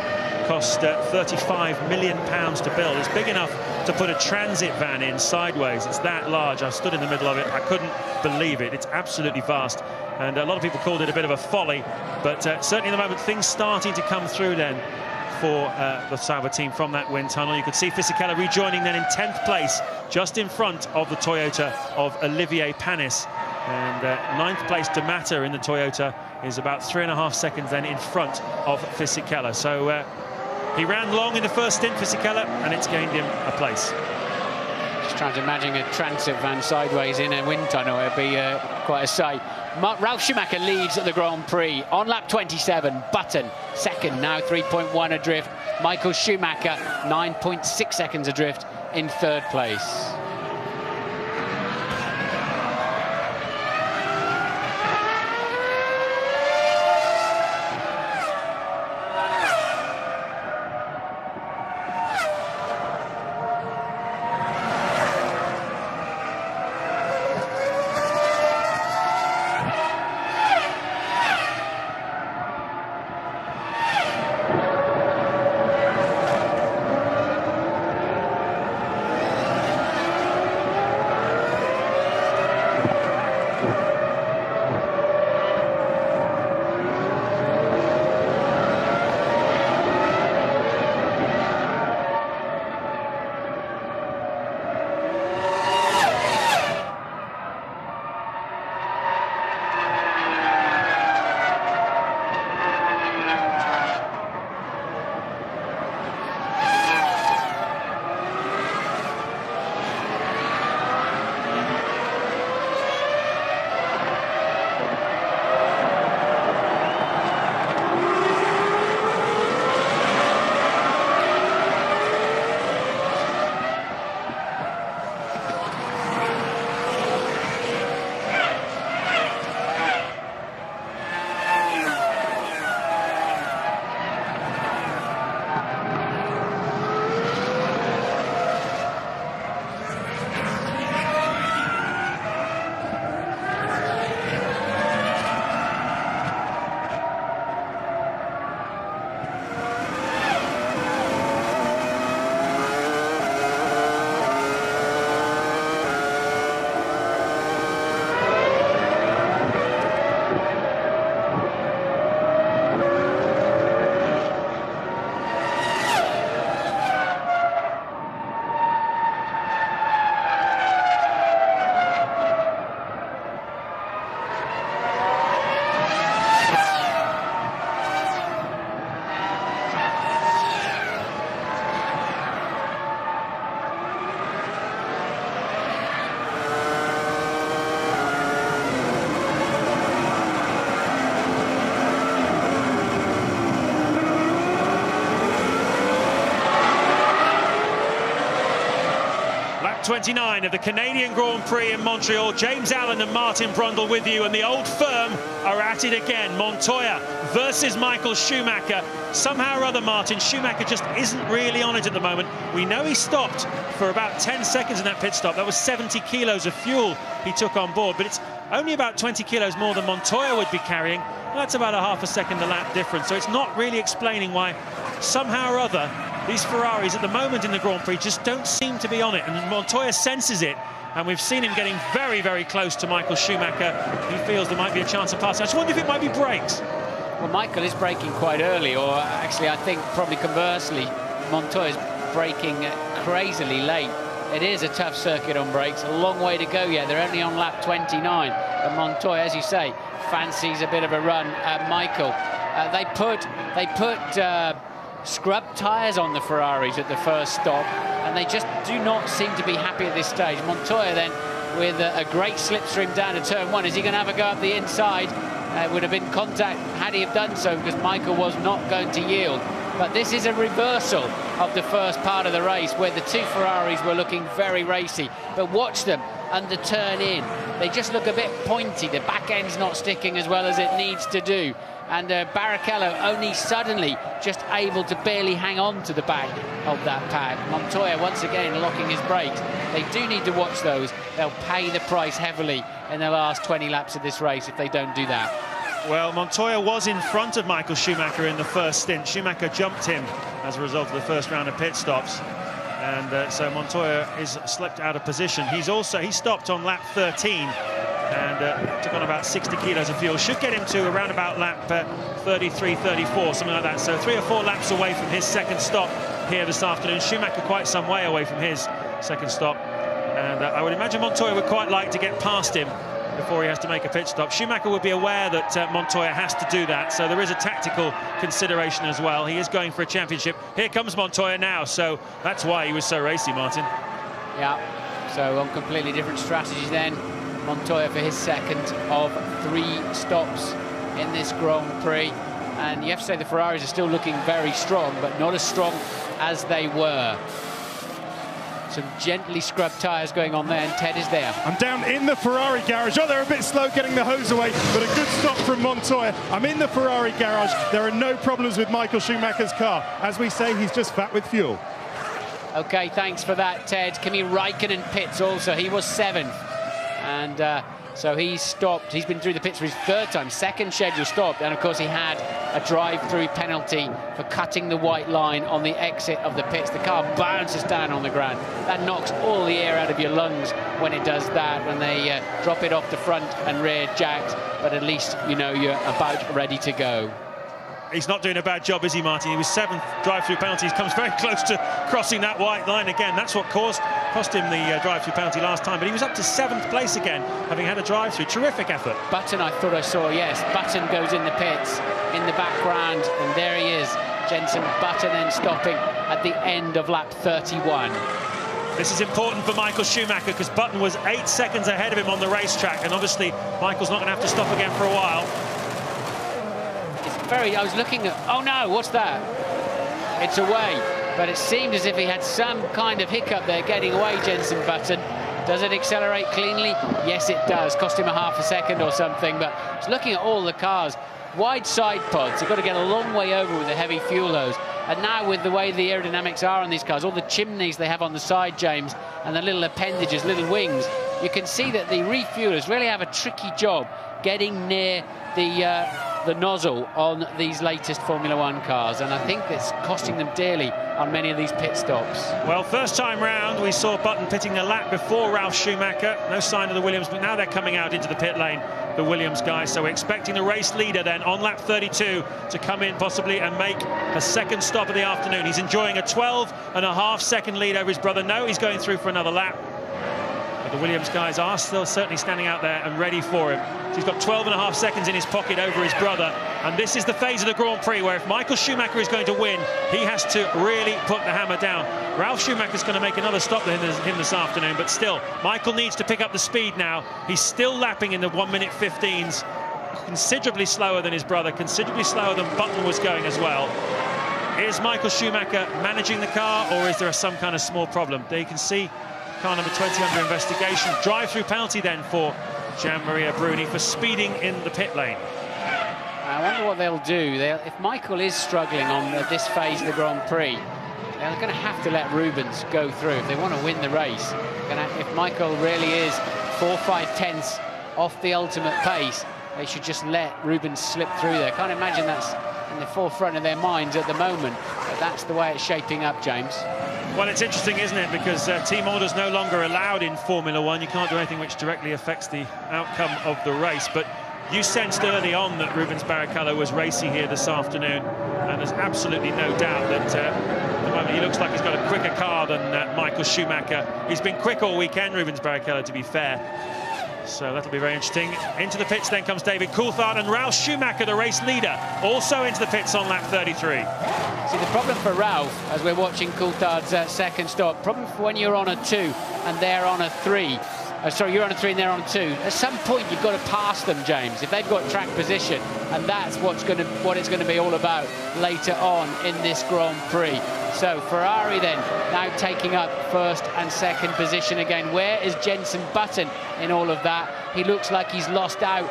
cost £35 million to build. It's big enough to put a transit van in sideways. It's that large. I stood in the middle of it. I couldn't believe it. It's absolutely vast. And a lot of people called it a bit of a folly. But certainly at the moment, things starting to come through then for the Sauber team from that wind tunnel. You could see Fisichella rejoining then in 10th place, just in front of the Toyota of Olivier Panis. And 9th place D'Amato in the Toyota is about 3.5 seconds then in front of Fisichella. So he ran long in the first stint, Fisichella, and it's gained him a place. Just trying to imagine a transit van sideways in a wind tunnel. It'd be quite a sight. Ralf Schumacher leads at the Grand Prix on lap 27. Button second, now 3.1 adrift. Michael Schumacher 9.6 seconds adrift in 3rd place. lap 29 of the Canadian Grand Prix in Montreal. James Allen and Martin Brundle with you, and the old firm are at it again. Montoya versus Michael Schumacher. Somehow or other, Martin, Schumacher just isn't really on it at the moment. We know he stopped for about 10 seconds in that pit stop. That was 70 kilos of fuel he took on board, but it's only about 20 kilos more than Montoya would be carrying. That's about a half a second a lap difference, so it's not really explaining why somehow or other these Ferraris at the moment in the Grand Prix just don't seem to be on it, and Montoya senses it, and we've seen him getting very, very close to Michael Schumacher. He feels there might be a chance of passing. I just wonder if it might be brakes. Well, Michael is braking quite early, or actually I think probably conversely, Montoya's braking crazily late. It is a tough circuit on brakes, a long way to go yet. They're only on lap 29, and Montoya, as you say, fancies a bit of a run at Michael. They put scrub tyres on the Ferraris at the first stop, and they just do not seem to be happy at this stage. Montoya then with a great slipstream down to turn one. Is he going to have a go up the inside? It would have been contact had he have done so, because Michael was not going to yield. But this is a reversal of the first part of the race, where the two Ferraris were looking very racy. But watch them under turn in. They just look a bit pointy. The back end's not sticking as well as it needs to do. And Barrichello only suddenly just able to barely hang on to the back of that pad. Montoya once again locking his brakes. They do need to watch those. They'll pay the price heavily in the last 20 laps of this race if they don't do that. Well, Montoya was in front of Michael Schumacher in the first stint. Schumacher jumped him as a result of the first round of pit stops. And so Montoya is slipped out of position. He stopped on lap 13 and took on about 60 kilos of fuel. Should get him to around about lap 33, 34, something like that. So 3 or 4 laps away from his second stop here this afternoon. Schumacher quite some way away from his second stop. And I would imagine Montoya would quite like to get past him before he has to make a pit stop. Schumacher would be aware that Montoya has to do that, so there is a tactical consideration as well. He is going for a championship. Here comes Montoya now, so that's why he was so racy, Martin. Yeah, so on completely different strategies then. Montoya for his second of 3 stops in this Grand Prix. And you have to say the Ferraris are still looking very strong, but not as strong as they were. Some gently scrubbed tyres going on there, and Ted is there. I'm down in the Ferrari garage. Oh, they're a bit slow getting the hose away, but a good stop from Montoya. I'm in the Ferrari garage. There are no problems with Michael Schumacher's car. As we say, he's just fat with fuel. Okay, thanks for that, Ted. Kimi Räikkönen pits also. He was 7th. And so he's stopped. He's been through the pits for his 3rd time, 2nd scheduled stop. And of course, he had a drive-through penalty for cutting the white line on the exit of the pits. The car bounces down on the ground. That knocks all the air out of your lungs when it does that, when they drop it off the front and rear jacks. But at least, you know, you're about ready to go. He's not doing a bad job, is he, Martin? He was 7th drive-through penalty. He comes very close to crossing that white line again. That's what cost him the drive-through penalty last time. But he was up to 7th place again, having had a drive-through. Terrific effort. Button, I thought I saw, yes. Button goes in the pits in the background, and there he is. Jenson Button then stopping at the end of lap 31. This is important for Michael Schumacher, because Button was 8 seconds ahead of him on the racetrack, and obviously Michael's not going to have to stop again for a while. I was looking at, oh no, what's that? It's away, but it seemed as if he had some kind of hiccup there getting away, Jenson Button. Does it accelerate cleanly? Yes, it does. Cost him a half a second or something, but I was looking at all the cars. Wide side pods, they've got to get a long way over with the heavy fuel hose. And now with the way the aerodynamics are on these cars, all the chimneys they have on the side, James, and the little appendages, little wings, you can see that the refuelers really have a tricky job getting near the nozzle on these latest Formula One cars, and I think it's costing them dearly on many of these pit stops. Well, first time round we saw Button pitting the lap before Ralf Schumacher. No sign of the Williams, but now they're coming out into the pit lane, the Williams guys, so we're expecting the race leader then on lap 32 to come in possibly and make a second stop of the afternoon. He's enjoying a 12.5-second lead over his brother. No, he's going through for another lap. But the Williams guys are still certainly standing out there and ready for him. So he's got 12.5 seconds in his pocket over his brother. And this is the phase of the Grand Prix where if Michael Schumacher is going to win, he has to really put the hammer down. Ralf Schumacher's going to make another stop for him this afternoon, but still, Michael needs to pick up the speed now. He's still lapping in the 1:15s, considerably slower than his brother, considerably slower than Button was going as well. Is Michael Schumacher managing the car, or is there some kind of small problem? There you can see car number 20 under investigation. Drive-through penalty then for Gian-Maria Bruni for speeding in the pit lane. I wonder what they'll do. If Michael is struggling on this phase of the Grand Prix, they're going to have to let Rubens go through if they want to win the race. If Michael really is 4 or 5 tenths off the ultimate pace, they should just let Rubens slip through there. Can't imagine that's in the forefront of their minds at the moment, but that's the way it's shaping up, James. Well, it's interesting, isn't it? Because team orders no longer allowed in Formula One. You can't do anything which directly affects the outcome of the race. But you sensed early on that Rubens Barrichello was racy here this afternoon, and there's absolutely no doubt that at the moment he looks like he's got a quicker car than Michael Schumacher. He's been quick all weekend, Rubens Barrichello, to be fair. So that'll be very interesting. Into the pits then comes David Coulthard, and Ralf Schumacher, the race leader, also into the pits on lap 33. See, the problem for Ralf, as we're watching Coulthard's second stop, problem for when you're on a 2 and they're on a 3. Sorry, you're on a 3 and they're on a 2. At some point, you've got to pass them, James, if they've got track position, and that's what it's going to be all about later on in this Grand Prix. So Ferrari then now taking up first and second position again. Where is Jenson Button in all of that? He looks like he's lost out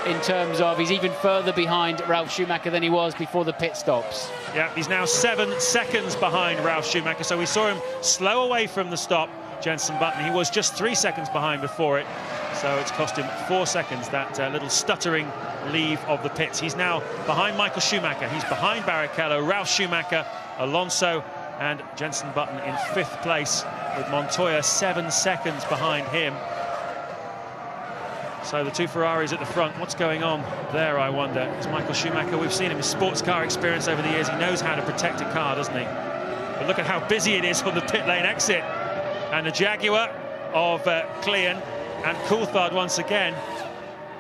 in terms of he's even further behind Ralf Schumacher than he was before the pit stops. Yeah, he's now 7 seconds behind Ralf Schumacher. So we saw him slow away from the stop, Jenson Button. He was just 3 seconds behind before it. So it's cost him 4 seconds, that little stuttering leave of the pits. He's now behind Michael Schumacher. He's behind Barrichello, Ralf Schumacher, Alonso and Jenson Button in 5th place, with Montoya 7 seconds behind him. So the 2 Ferraris at the front. What's going on there, I wonder? It's Michael Schumacher. We've seen him in sports car experience over the years. He knows how to protect a car, doesn't he? But look at how busy it is on the pit lane exit. And the Jaguar of Klein and Coulthard once again.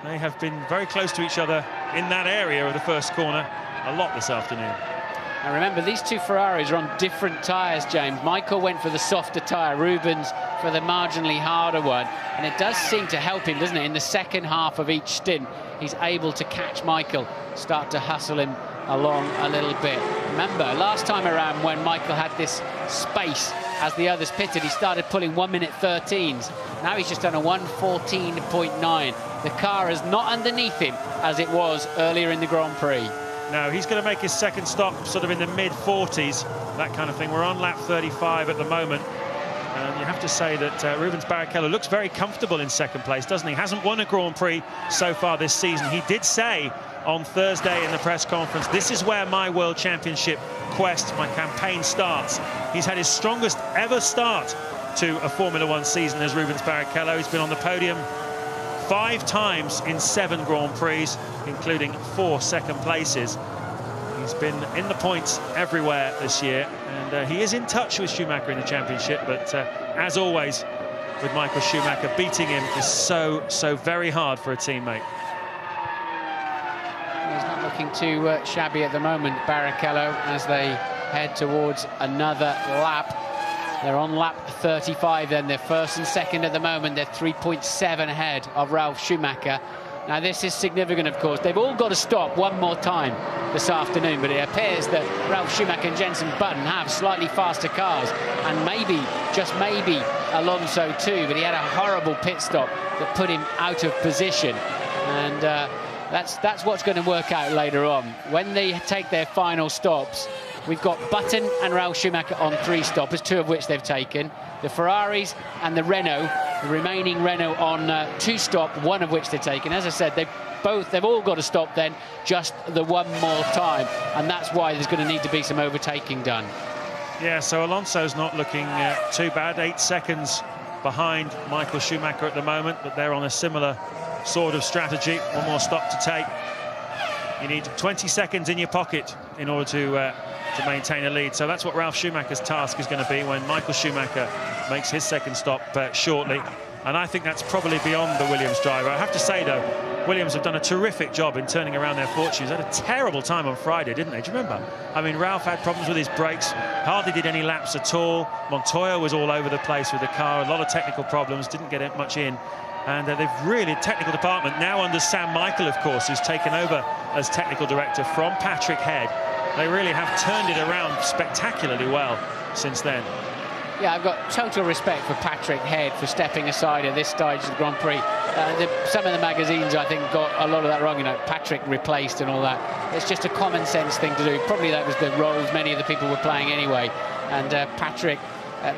They have been very close to each other in that area of the first corner a lot this afternoon. Now remember, these 2 Ferraris are on different tyres, James. Michael went for the softer tyre, Rubens for the marginally harder one. And it does seem to help him, doesn't it? In the second half of each stint, he's able to catch Michael, start to hustle him along a little bit. Remember, last time around when Michael had this space as the others pitted, he started pulling 1:13. Now he's just done a 1:14.9. The car is not underneath him as it was earlier in the Grand Prix. No, he's going to make his second stop sort of in the mid-40s, that kind of thing. We're on lap 35 at the moment. And you have to say that Rubens Barrichello looks very comfortable in second place, doesn't he? Hasn't won a Grand Prix so far this season. He did say on Thursday in the press conference, this is where my World Championship quest, my campaign starts. He's had his strongest ever start to a Formula One season as Rubens Barrichello. He's been on the podium 5 times in 7 Grand Prix, including 4 second places. He's been in the points everywhere this year, and he is in touch with Schumacher in the championship, but as always with Michael Schumacher, beating him is so very hard for a teammate. He's not looking too shabby at the moment, Barrichello, as they head towards another lap. They're on lap 35 then. They're first and second at the moment. They're 3.7 ahead of Ralf Schumacher. Now this is significant, of course. They've all got to stop one more time this afternoon, but it appears that Ralf Schumacher and Jenson Button have slightly faster cars, and maybe, just maybe, Alonso too, but he had a horrible pit stop that put him out of position, and that's what's going to work out later on. When they take their final stops, we've got Button and Ralf Schumacher on 3 stoppers, 2 of which they've taken. The Ferraris and the Renault, the remaining Renault on 2 stop, 1 of which they've taken. As I said, they've all got to stop then, just the 1 more time, and that's why there's going to need to be some overtaking done. Yeah, so Alonso's not looking too bad. 8 seconds behind Michael Schumacher at the moment, but they're on a similar sort of strategy. 1 more stop to take. You need 20 seconds in your pocket in order to maintain a lead. So that's what Ralf Schumacher's task is going to be when Michael Schumacher makes his second stop shortly. And I think that's probably beyond the Williams driver. I have to say, though, Williams have done a terrific job in turning around their fortunes. They had a terrible time on Friday, didn't they? Do you remember? I mean, Ralf had problems with his brakes, hardly did any laps at all. Montoya was all over the place with the car, a lot of technical problems, didn't get much in. And they've really, technical department, now under Sam Michael, of course, who's taken over as technical director from Patrick Head. They really have turned it around spectacularly well since then. Yeah, I've got total respect for Patrick Head for stepping aside at this stage of the Grand Prix. Some of the magazines, I think, got a lot of that wrong. You know, Patrick replaced and all that. It's just a common sense thing to do. Probably that was the roles many of the people were playing anyway. And Patrick,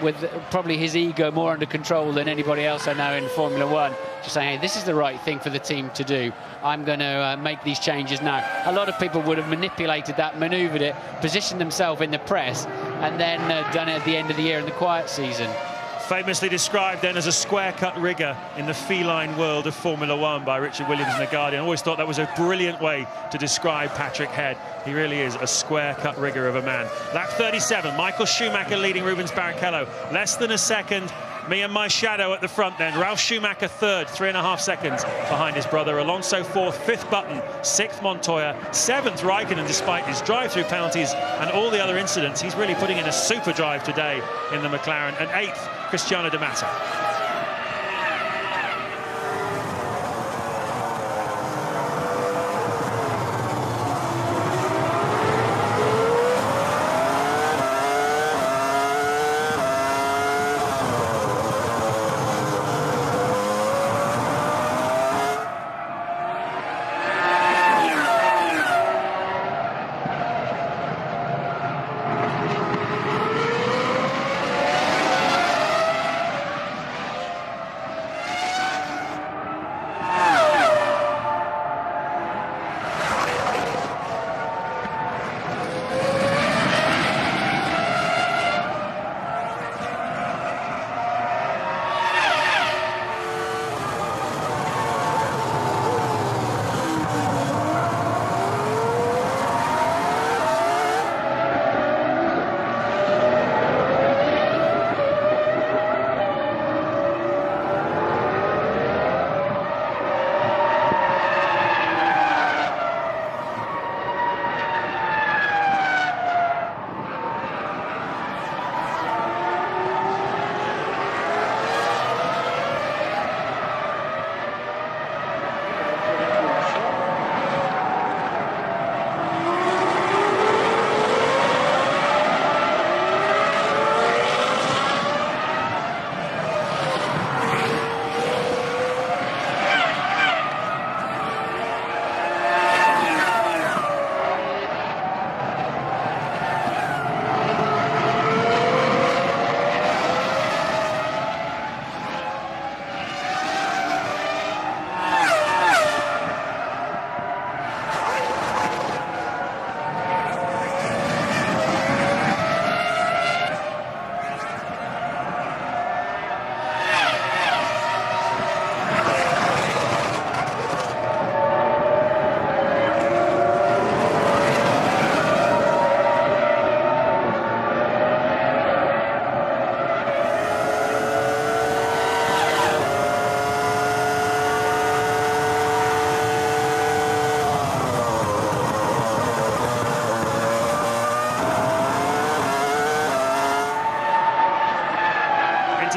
with probably his ego more under control than anybody else I know in Formula One, just saying, hey, this is the right thing for the team to do. I'm going to make these changes now. A lot of people would have manipulated that, manoeuvred it, positioned themselves in the press, and then done it at the end of the year in the quiet season. Famously described then as a square-cut rigger in the feline world of Formula One by Richard Williams in The Guardian. I always thought that was a brilliant way to describe Patrick Head. He really is a square-cut rigger of a man. Lap 37, Michael Schumacher leading Rubens Barrichello. Less than a second. Me and my shadow at the front then. Ralf Schumacher third, 3.5 seconds behind his brother. Alonso fourth, fifth Button, sixth Montoya, seventh Raikkonen, despite his drive-through penalties and all the other incidents. He's really putting in a super drive today in the McLaren. And eighth, Cristiano Di Massa.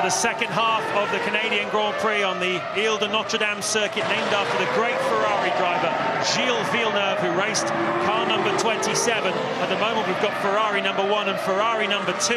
The second half of the Canadian Grand Prix on the Ile de Notre Dame circuit, named after the great Ferrari driver Gilles Villeneuve, who raced car number 27. At the moment, we've got Ferrari number 1 and Ferrari number 2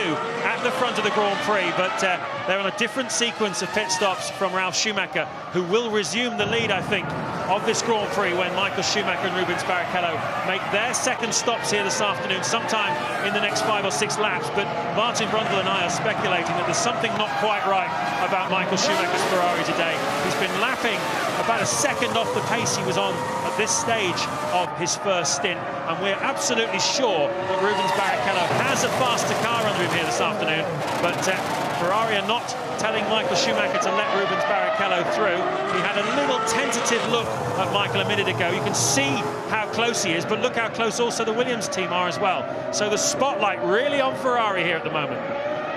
at the front of the Grand Prix, but they're on a different sequence of pit stops from Ralf Schumacher, who will resume the lead, I think, of this Grand Prix when Michael Schumacher and Rubens Barrichello make their second stops here this afternoon, sometime in the next 5 or 6 laps. But Martin Brundle and I are speculating that there's something not quite right about Michael Schumacher's Ferrari today. He's been lapping about a second off the pace he was on at this stage of his first stint, and we're absolutely sure that Rubens Barrichello has a faster car under him here this afternoon, but Ferrari are not telling Michael Schumacher to let Rubens Barrichello through. He had a little tentative look at Michael a minute ago. You can see how close he is, but look how close also the Williams team are as well. So the spotlight really on Ferrari here at the moment.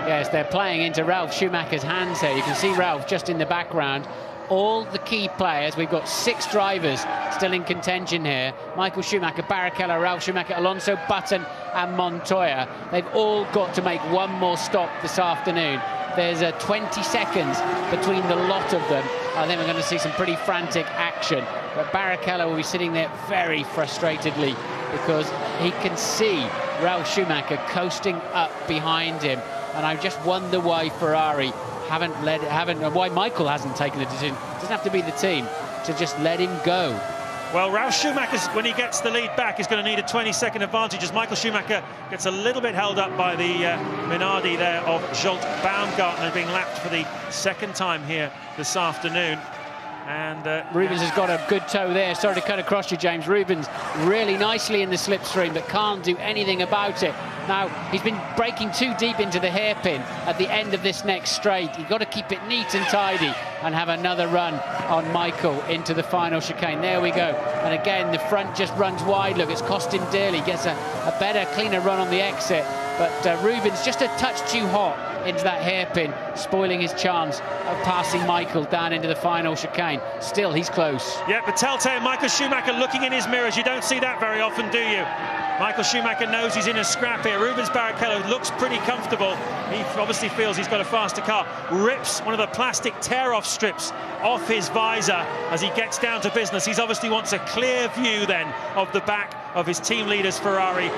Yes, they're playing into Ralf Schumacher's hands here. You can see Ralf just in the background. All the key players, we've got 6 drivers still in contention here. Michael Schumacher, Barrichello, Ralf Schumacher, Alonso, Button and Montoya. They've all got to make one more stop this afternoon. There's 20 seconds between the lot of them. I think we're going to see some pretty frantic action. But Barrichello will be sitting there very frustratedly because he can see Ralf Schumacher coasting up behind him, and I just wonder why Ferrari why Michael hasn't taken the decision. It doesn't have to be the team to just let him go. Well, Ralf Schumacher, when he gets the lead back, is going to need a 20-second advantage as Michael Schumacher gets a little bit held up by the Minardi there of Zsolt Baumgartner, being lapped for the second time here this afternoon. And Rubens has got a good toe there. Sorry to cut across you, James. Rubens really nicely in the slipstream, but can't do anything about it. Now, he's been breaking too deep into the hairpin at the end of this next straight. You've got to keep it neat and tidy and have another run on Michael into the final chicane. There we go. And again, the front just runs wide. Look, it's cost him dearly. Gets a better, cleaner run on the exit. But Rubens just a touch too hot into that hairpin, spoiling his chance of passing Michael down into the final chicane. Still, he's close. Yeah, but telltale Michael Schumacher looking in his mirrors. You don't see that very often, do you? Michael Schumacher knows he's in a scrap here. Rubens Barrichello looks pretty comfortable. He obviously feels he's got a faster car. Rips one of the plastic tear-off strips off his visor as he gets down to business. He obviously wants a clear view then of the back of his team leader's Ferrari.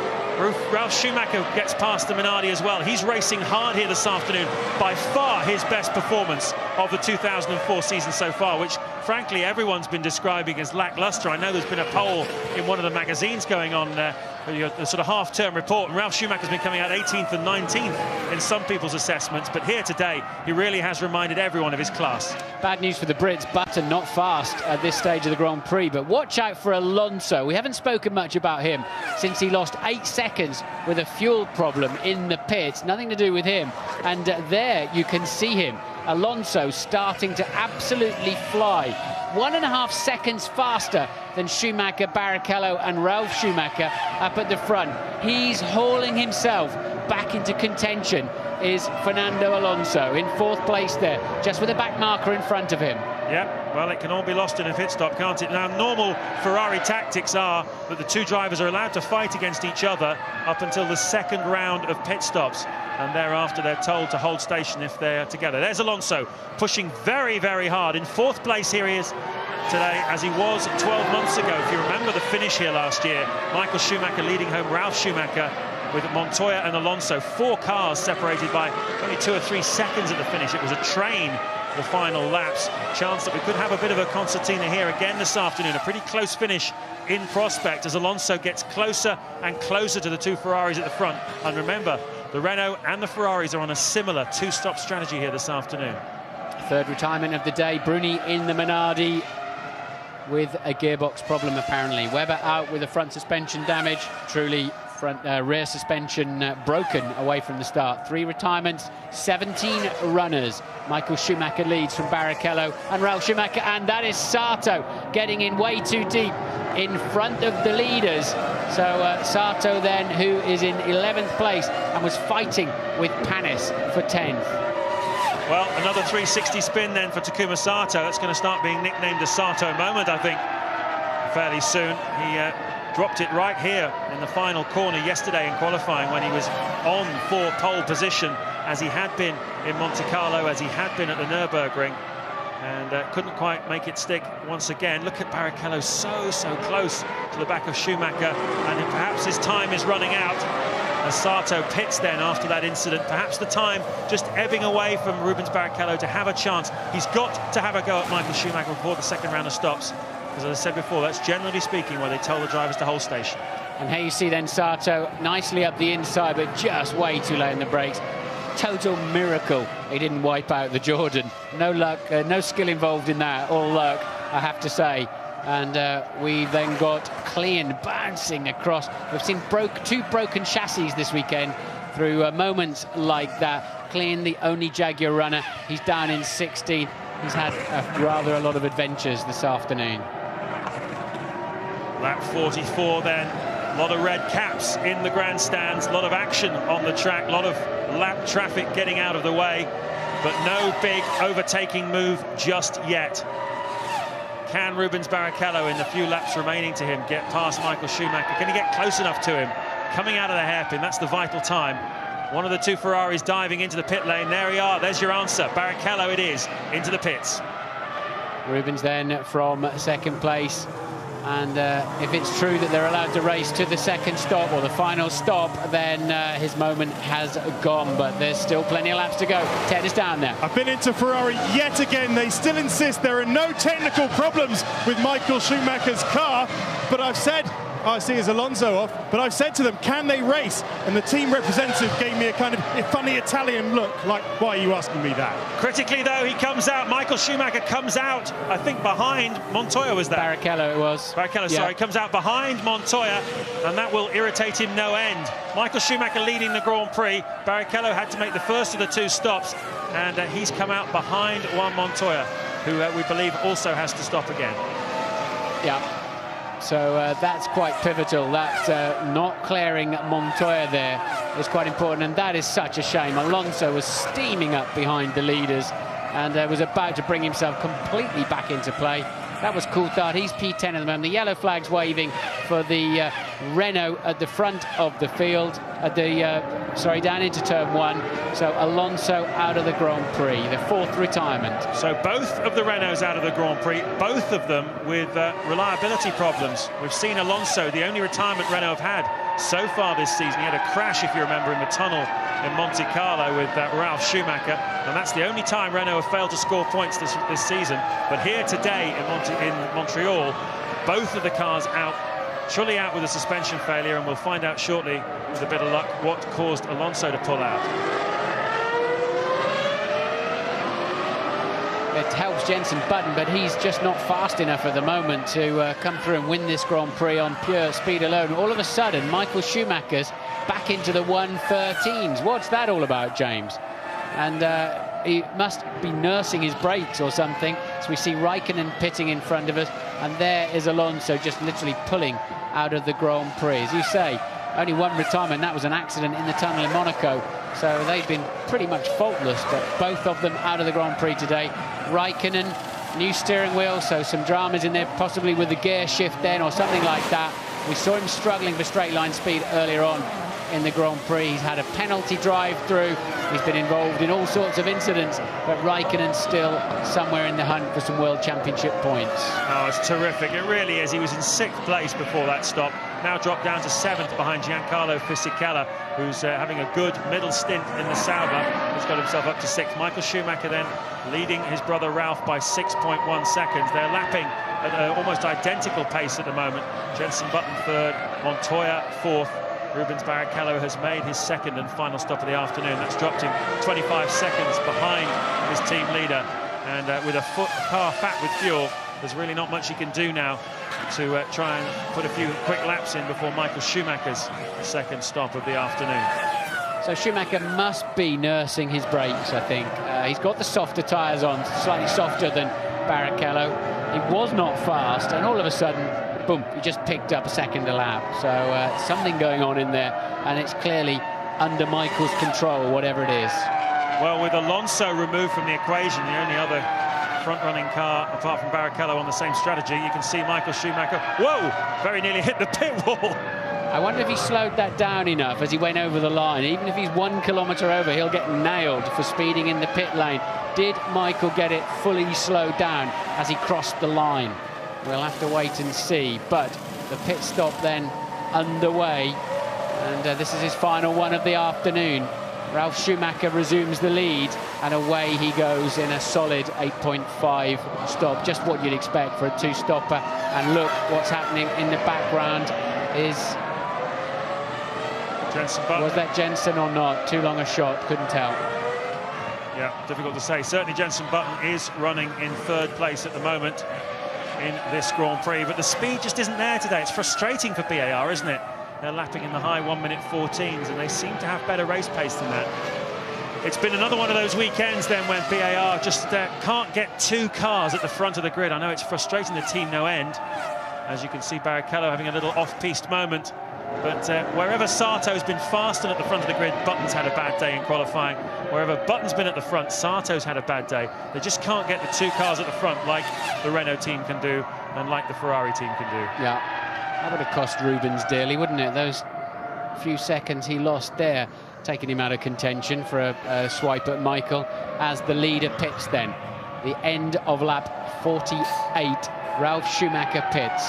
Ralf Schumacher gets past the Minardi as well. He's racing hard here this afternoon. By far his best performance of the 2004 season so far, which frankly everyone's been describing as lackluster. I know there's been a poll in one of the magazines going on, the sort of half-term report, and Ralf Schumacher's been coming out 18th and 19th in some people's assessments, but here today he really has reminded everyone of his class. Bad news for the Brits. Button not fast at this stage of the Grand Prix, but watch out for Alonso. We haven't spoken much about him since he lost 8 seconds with a fuel problem in the pits. Nothing to do with him. And there you can see him, Alonso, starting to absolutely fly. 1.5 seconds faster than Schumacher, Barrichello and Ralf Schumacher up at the front. He's hauling himself back into contention, is Fernando Alonso in 4th place there, just with a back marker in front of him. Yeah, well, it can all be lost in a pit stop, can't it? Now, normal Ferrari tactics are that the two drivers are allowed to fight against each other up until the second round of pit stops, and thereafter they're told to hold station if they're together. There's Alonso pushing very, very hard. In 4th place here he is today, as he was 12 months ago. If you remember the finish here last year, Michael Schumacher leading home Ralf Schumacher with Montoya and Alonso. 4 cars separated by only 2 or 3 seconds at the finish. It was a train the final laps. Chance that we could have a bit of a concertina here again this afternoon. A pretty close finish in prospect as Alonso gets closer and closer to the two Ferraris at the front. And remember, the Renault and the Ferraris are on a similar 2-stop strategy here this afternoon. 3rd retirement of the day. Bruni in the Minardi with a gearbox problem apparently. Webber out with a front suspension damage. Truly rear suspension broken away from the start. 3 retirements, 17 runners. Michael Schumacher leads from Barrichello and Ralf Schumacher, and that is Sato getting in way too deep in front of the leaders. So Sato then, who is in 11th place and was fighting with Panis for 10th. Well, another 360 spin then for Takuma Sato. That's going to start being nicknamed the Sato moment, I think, fairly soon. He dropped it right here in the final corner yesterday in qualifying when he was on for pole position, as he had been in Monte Carlo, as he had been at the Nürburgring, and couldn't quite make it stick once again. Look at Barrichello so close to the back of Schumacher, and perhaps his time is running out as Sato pits then after that incident. Perhaps the time just ebbing away from Rubens Barrichello to have a chance. He's got to have a go at Michael Schumacher before the second round of stops, because as I said before, that's generally speaking where they tell the drivers to hold station. And here you see then Sato nicely up the inside, but just way too late in the brakes. Total miracle he didn't wipe out the Jordan. No luck, no skill involved in that, all luck, I have to say. And we then got Clean bouncing across. We've seen two broken chassis this weekend through moments like that. Clean, the only Jaguar runner, he's down in 16th. He's had rather a lot of adventures this afternoon. Lap 44 then, a lot of red caps in the grandstands, a lot of action on the track, a lot of lap traffic getting out of the way, but no big overtaking move just yet. Can Rubens Barrichello, in the few laps remaining to him, get past Michael Schumacher? Can he get close enough to him? Coming out of the hairpin, that's the vital time. One of the two Ferraris diving into the pit lane. There we are, there's your answer. Barrichello it is, into the pits. Rubens then from 2nd place. And if it's true that they're allowed to race to the second stop or the final stop, then his moment has gone. But there's still plenty of laps to go. Ted is down there. I've been into Ferrari yet again. They still insist there are no technical problems with Michael Schumacher's car. But I've said, I see as Alonso off, but I've said to them, can they race? And the team representative gave me a kind of funny Italian look, like, why are you asking me that? Critically, though, he comes out. Michael Schumacher comes out, I think, behind Montoya, was that? Barrichello it was. Barrichello, yeah. sorry, comes out behind Montoya, and that will irritate him no end. Michael Schumacher leading the Grand Prix. Barrichello had to make the first of the 2 stops, and he's come out behind Juan Montoya, who we believe also has to stop again. Yeah. So that's quite pivotal. That not clearing Montoya there is quite important, and that is such a shame. Alonso was steaming up behind the leaders and was about to bring himself completely back into play. That was Coulthard. He's P10 at the moment. The yellow flag's waving for the Renault at the front of the field. Down into turn 1. So Alonso out of the Grand Prix, the 4th retirement. So both of the Renaults out of the Grand Prix, both of them with reliability problems. We've seen Alonso, the only retirement Renault have had so far this season. He had a crash, if you remember, in the tunnel in Monte Carlo with Ralf Schumacher, and that's the only time Renault have failed to score points this season. But here today in Montreal, both of the cars out. Trulli out with a suspension failure, and we'll find out shortly, with a bit of luck, what caused Alonso to pull out. It helps Jenson Button, but he's just not fast enough at the moment to come through and win this Grand Prix on pure speed alone. All of a sudden, Michael Schumacher's back into the 113s. What's that all about, James? And he must be nursing his brakes or something. So we see Raikkonen pitting in front of us, and there is Alonso just literally pulling out of the Grand Prix. As you say, only 1 retirement, that was an accident in the tunnel in Monaco. So they've been pretty much faultless, but both of them out of the Grand Prix today. Raikkonen, new steering wheel, so some dramas in there, possibly with the gear shift then or something like that. We saw him struggling for straight line speed earlier on in the Grand Prix. He's had a penalty drive through. He's been involved in all sorts of incidents, but Raikkonen's still somewhere in the hunt for some World Championship points. Oh, it's terrific. It really is. He was in 6th place before that stop. Now dropped down to 7th behind Giancarlo Fisichella, who's having a good middle stint in the Sauber. He's got himself up to 6th. Michael Schumacher then leading his brother Ralf by 6.1 seconds. They're lapping at an almost identical pace at the moment. Jenson Button 3rd, Montoya 4th. Rubens Barrichello has made his 2nd and final stop of the afternoon. That's dropped him 25 seconds behind his team leader. And with a car fat with fuel, there's really not much he can do now to try and put a few quick laps in before Michael Schumacher's 2nd stop of the afternoon. So Schumacher must be nursing his brakes, I think. He's got the softer tyres on, slightly softer than Barrichello. He was not fast, and all of a sudden, boom, he just picked up a 2nd a lap. So something going on in there, and it's clearly under Michael's control, whatever it is. Well, with Alonso removed from the equation, the only other front-running car, apart from Barrichello, on the same strategy, you can see Michael Schumacher, whoa, very nearly hit the pit wall. I wonder if he slowed that down enough as he went over the line. Even if he's 1 kilometre over, he'll get nailed for speeding in the pit lane. Did Michael get it fully slowed down as he crossed the line? We'll have to wait and see. But the pit stop then underway, and this is his final one of the afternoon. Ralf Schumacher resumes the lead, and away he goes in a solid 8.5 stop. Just what you'd expect for a 2-stopper. And look, what's happening in the background is... Jenson Button. Was that Jenson or not? Too long a shot, couldn't tell. Yeah, difficult to say. Certainly Jenson Button is running in 3rd place at the moment in this Grand Prix, but the speed just isn't there today. It's frustrating for BAR, isn't it? They're lapping in the high 1:14s, and they seem to have better race pace than that. It's been another one of those weekends then when BAR just can't get 2 cars at the front of the grid. I know it's frustrating the team no end. As you can see, Barrichello having a little off-piste moment. But wherever Sato's been faster at the front of the grid, Button's had a bad day in qualifying. Wherever Button's been at the front, Sato's had a bad day. They just can't get the 2 cars at the front like the Renault team can do and like the Ferrari team can do. Yeah, that would have cost Rubens dearly, wouldn't it? Those few seconds he lost there, taking him out of contention for a swipe at Michael as the leader pits then. The end of lap 48, Ralf Schumacher pits.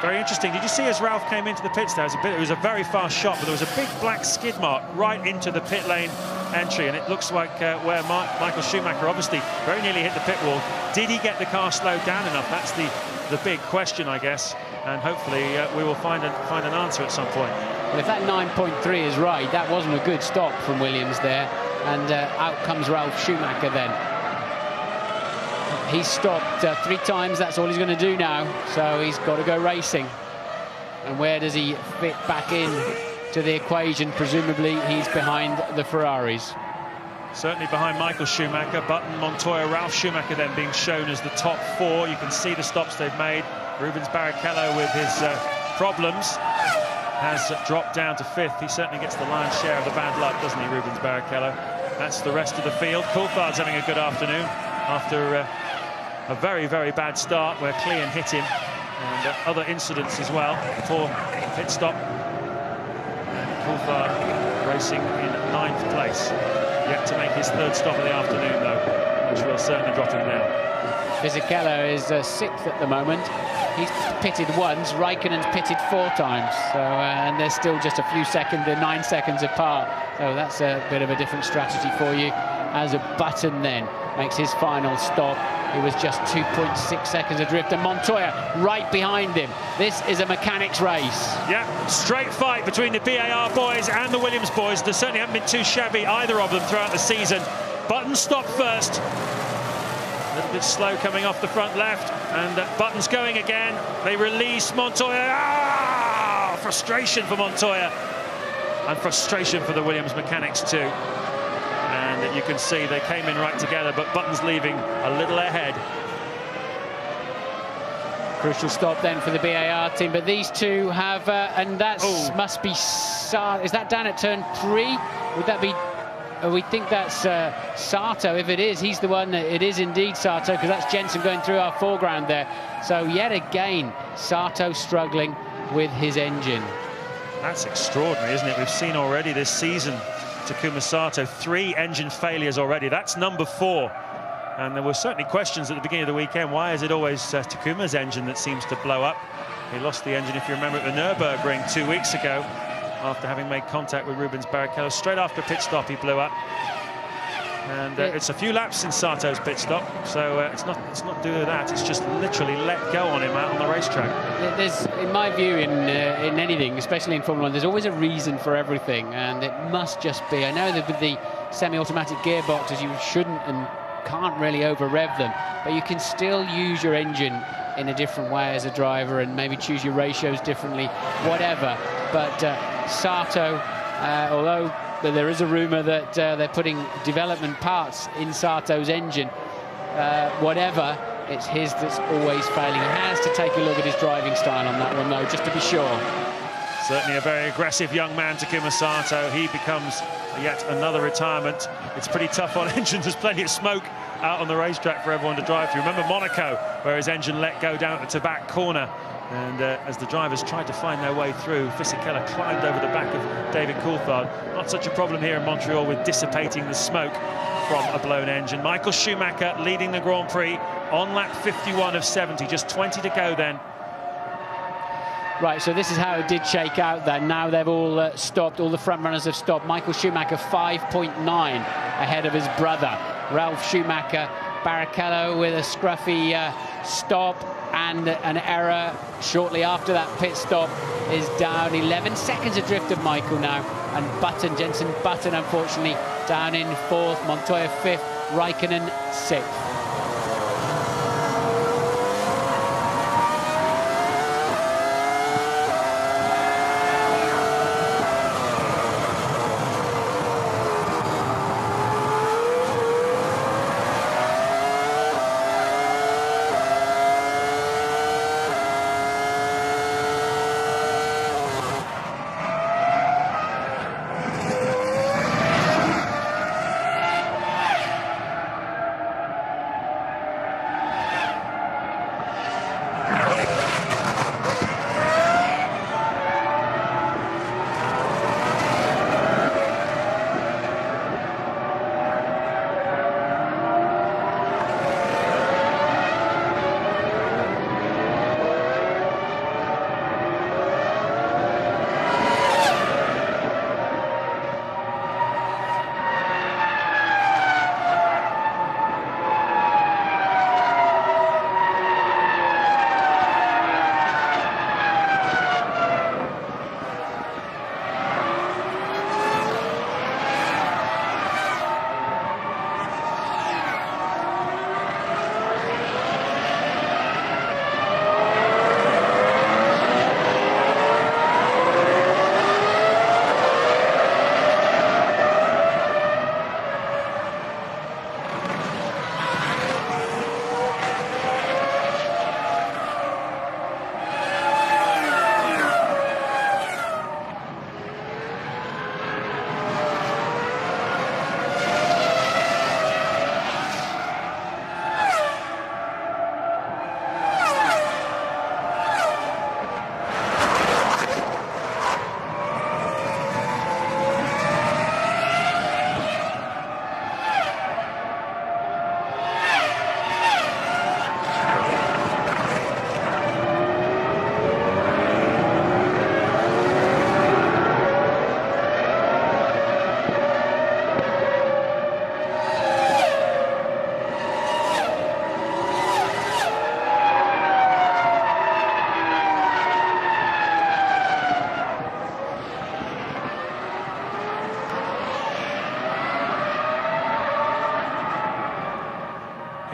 Very interesting. Did you see as Ralph came into the pits there? It was a very fast shot, but there was a big black skid mark right into the pit lane entry, and it looks like where Michael Schumacher obviously very nearly hit the pit wall. Did he get the car slowed down enough? That's the big question, I guess, and hopefully we will find an answer at some point. Well, if that 9.3 is right, that wasn't a good stop from Williams there, and out comes Ralf Schumacher then. He's stopped 3 times, that's all he's going to do now, so he's got to go racing. And where does he fit back in to the equation? Presumably he's behind the Ferraris. Certainly behind Michael Schumacher, Button, Montoya, Ralf Schumacher then being shown as the top 4. You can see the stops they've made. Rubens Barrichello with his problems has dropped down to 5th. He certainly gets the lion's share of the bad luck, doesn't he, Rubens Barrichello? That's the rest of the field. Coulthard's having a good afternoon after a very, very bad start where Klein hit him, and other incidents as well before pit stop. And Coulthard racing in 9th place. Yet to make his 3rd stop of the afternoon, though, which will certainly drop him down. Fisichella is 6th at the moment. He's pitted once, Raikkonen's pitted 4 times, so and they're still just a few seconds, they're 9 seconds apart, so that's a bit of a different strategy for you. As a Button then makes his final stop, he was just 2.6 seconds adrift, and Montoya right behind him. This is a mechanics race. Yeah, straight fight between the BAR boys and the Williams boys. They certainly haven't been too shabby, either of them, throughout the season. Button stopped first. A little bit slow coming off the front left, and Button's going again. They release Montoya. Ah! Frustration for Montoya, and frustration for the Williams mechanics too. And you can see they came in right together, but Button's leaving a little ahead. Crucial stop then for the BAR team, but these two have, and that must be, is that down at turn 3? Would that be? We think that's Sato. If it is, he's the one. It is indeed Sato, because that's Jensen going through our foreground there. So yet again, Sato struggling with his engine. That's extraordinary, isn't it? We've seen already this season Takuma Sato, 3 engine failures already. That's number 4. And there were certainly questions at the beginning of the weekend. Why is it always Takuma's engine that seems to blow up? He lost the engine, if you remember, at the Nürburgring 2 weeks ago, after having made contact with Rubens Barrichello. Straight after a pit stop, he blew up. And it's a few laps since Sato's pit stop, so it's not due to that. It's just literally let go on him out on the racetrack. There's, in my view, in anything, especially in Formula 1, there's always a reason for everything, and it must just be. I know that with the semi-automatic gearboxes, you shouldn't and can't really over-rev them, but you can still use your engine in a different way as a driver, and maybe choose your ratios differently, whatever. But Sato, although there is a rumour that they're putting development parts in Sato's engine, whatever, it's his that's always failing. He has to take a look at his driving style on that one, though, just to be sure. Certainly a very aggressive young man, Takuma Sato. He becomes yet another retirement. It's pretty tough on engines. There's plenty of smoke out on the racetrack for everyone to drive through. Remember Monaco, where his engine let go down at the back corner. And as the drivers tried to find their way through, Fisichella climbed over the back of David Coulthard. Not such a problem here in Montreal with dissipating the smoke from a blown engine. Michael Schumacher leading the Grand Prix on lap 51 of 70. Just 20 to go then. Right, so this is how it did shake out then. Now they've all stopped, all the front runners have stopped. Michael Schumacher 5.9 ahead of his brother, Ralf Schumacher. Barrichello with a scruffy stop and an error shortly after that pit stop is down 11 seconds adrift of Michael now. And Button, Jensen Button, unfortunately, down in 4th, Montoya 5th, Raikkonen 6th.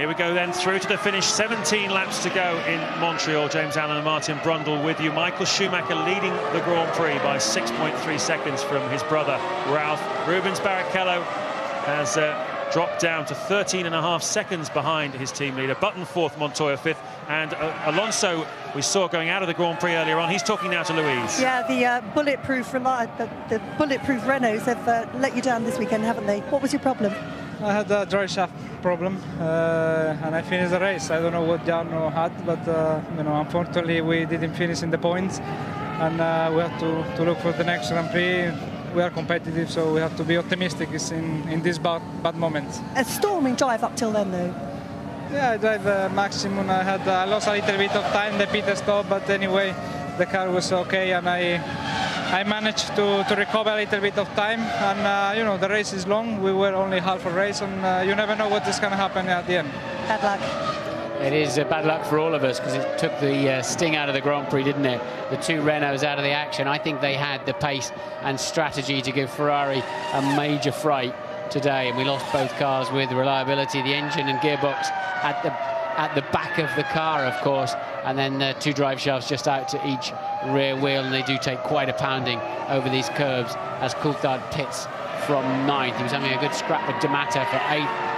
Here we go then through to the finish. 17 laps to go in Montreal. James Allen and Martin Brundle with you. Michael Schumacher leading the Grand Prix by 6.3 seconds from his brother Ralph. Rubens Barrichello has dropped down to 13.5 seconds behind his team leader. Button fourth, Montoya fifth, and Alonso we saw going out of the Grand Prix earlier on. He's talking now to Louise. Yeah, the bulletproof Renaults have let you down this weekend, haven't they? What was your problem? I had a drive shaft problem and I finished the race. I don't know what Jarno had, but you know, unfortunately we didn't finish in the points, and we have to look for the next Grand Prix. We are competitive, so we have to be optimistic in this bad moments. A storming drive up till then, though. Yeah, I drive maximum. I lost a little bit of time, the pit stop, but anyway, the car was okay, and I managed to recover a little bit of time. And you know, the race is long. We were only half a race, and you never know what is going to happen at the end. Bad luck. It is bad luck for all of us, because it took the sting out of the Grand Prix, didn't it? The two Renaults out of the action. I think they had the pace and strategy to give Ferrari a major fright today, and we lost both cars with reliability. The engine and gearbox at the back of the car, of course, and then two drive shafts just out to each rear wheel, and they do take quite a pounding over these curbs as Coulthard pits from 9th. He was having a good scrap with D'Amato for 8th.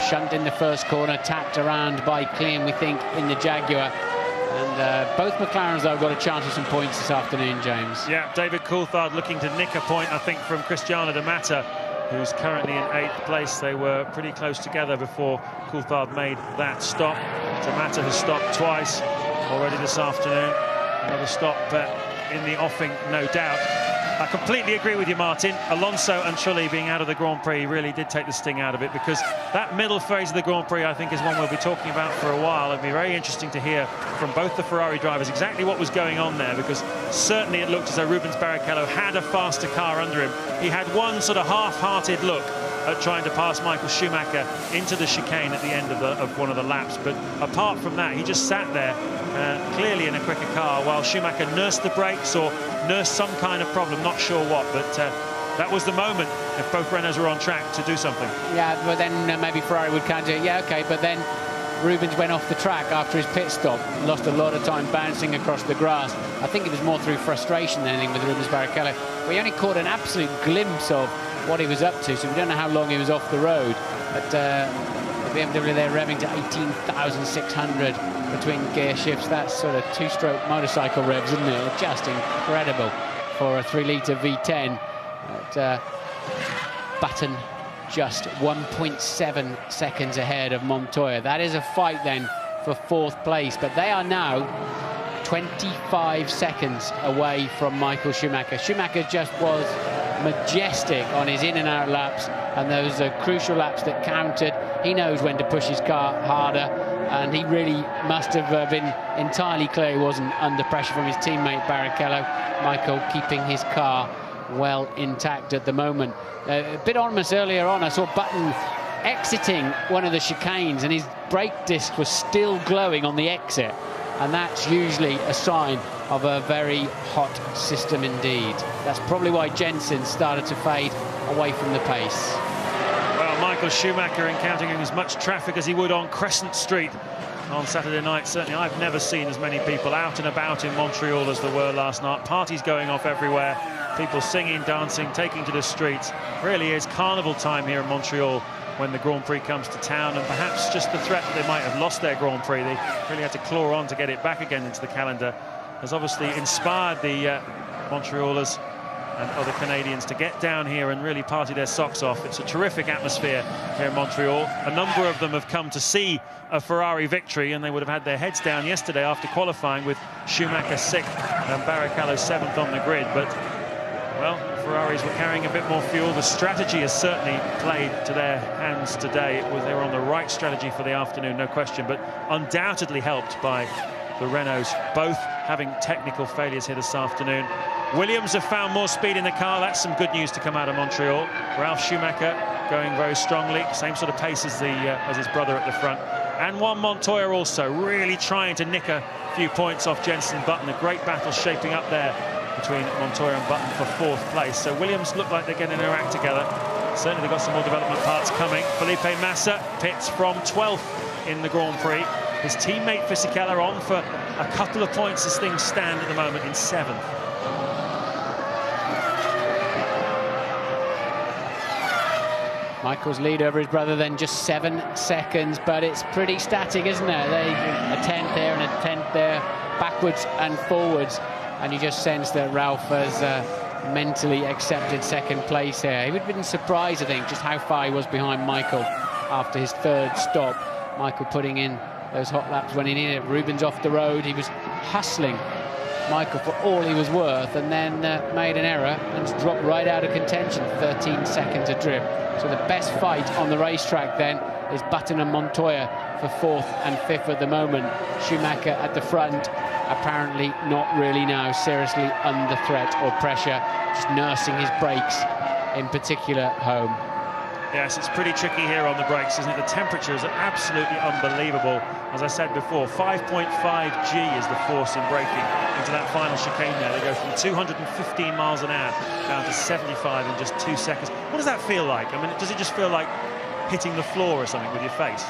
Shunt in the first corner, tapped around by Klein, we think, in the Jaguar. And both McLarens, though, got a chance of some points this afternoon, James. Yeah, David Coulthard looking to nick a point, I think, from Cristiano D'Amato, who's currently in 8th place. They were pretty close together before Coulthard made that stop. D'Amato has stopped twice already this afternoon. Another stop in the offing, no doubt. I completely agree with you, Martin. Alonso and Trulli being out of the Grand Prix really did take the sting out of it, because that middle phase of the Grand Prix, I think, is one we'll be talking about for a while. It'll be very interesting to hear from both the Ferrari drivers exactly what was going on there, because certainly it looked as though Rubens Barrichello had a faster car under him. He had one sort of half-hearted look at trying to pass Michael Schumacher into the chicane at the end of one of the laps, but apart from that, he just sat there clearly in a quicker car while Schumacher nursed the brakes or nursed some kind of problem, not sure what, but that was the moment, if both Renaults were on track, to do something. Yeah, but then maybe Ferrari would counter it. Yeah, okay, but then Rubens went off the track after his pit stop, lost a lot of time bouncing across the grass. I think it was more through frustration than anything with Rubens Barrichello. We only caught an absolute glimpse of what he was up to, so we don't know how long he was off the road. But the BMW there revving to 18,600 between gear shifts. That's sort of two-stroke motorcycle revs, isn't it? Just incredible for a 3-litre V10. But Button just 1.7 seconds ahead of Montoya. That is a fight then for 4th place, but they are now 25 seconds away from Michael Schumacher. Schumacher just was majestic on his in and out laps, and those are crucial laps that counted. He knows when to push his car harder, and he really must have been entirely clear he wasn't under pressure from his teammate Barrichello. Michael keeping his car well intact at the moment. A bit ominous earlier on, I saw Button exiting one of the chicanes and his brake disc was still glowing on the exit, and that's usually a sign of a very hot system indeed. That's probably why Jensen started to fade away from the pace. Well, Michael Schumacher encountering as much traffic as he would on Crescent Street on Saturday night. Certainly I've never seen as many people out and about in Montreal as there were last night. Parties going off everywhere, people singing, dancing, taking to the streets. Really is carnival time here in Montreal when the Grand Prix comes to town, and perhaps just the threat that they might have lost their Grand Prix, they really had to claw on to get it back again into the calendar, has obviously inspired the Montrealers and other Canadians to get down here and really party their socks off. It's a terrific atmosphere here in Montreal. A number of them have come to see a Ferrari victory, and they would have had their heads down yesterday after qualifying with Schumacher 6th and Barrichello 7th on the grid. But, well, Ferraris were carrying a bit more fuel. The strategy has certainly played to their hands today. They were on the right strategy for the afternoon, no question, but undoubtedly helped by the Renaults, both having technical failures here this afternoon. Williams have found more speed in the car. That's some good news to come out of Montreal. Ralph Schumacher going very strongly, same sort of pace as his brother at the front. And Juan Montoya also really trying to nick a few points off Jenson Button. A great battle shaping up there between Montoya and Button for 4th place. So Williams look like they're getting their act together. Certainly they've got some more development parts coming. Felipe Massa pits from 12th in the Grand Prix. His teammate Fisichella on for a couple of points as things stand at the moment in 7th. Michael's lead over his brother then just 7 seconds, but it's pretty static, isn't it? A 10th there and a 10th there, backwards and forwards, and you just sense that Ralph has mentally accepted second place here. He would have been surprised, I think, just how far he was behind Michael after his 3rd stop. Michael putting in those hot laps when he needed it. Rubens off the road, he was hustling Michael for all he was worth, and then made an error and dropped right out of contention, 13 seconds adrift. So the best fight on the racetrack then is Button and Montoya for 4th and 5th at the moment. Schumacher at the front, apparently not really now seriously under threat or pressure, just nursing his brakes, in particular home. Yes, it's pretty tricky here on the brakes, isn't it? The temperatures are absolutely unbelievable. As I said before, 5.5 G is the force in braking into that final chicane there. They go from 215 miles an hour down to 75 in just 2 seconds. What does that feel like? I mean, does it just feel like hitting the floor or something with your face?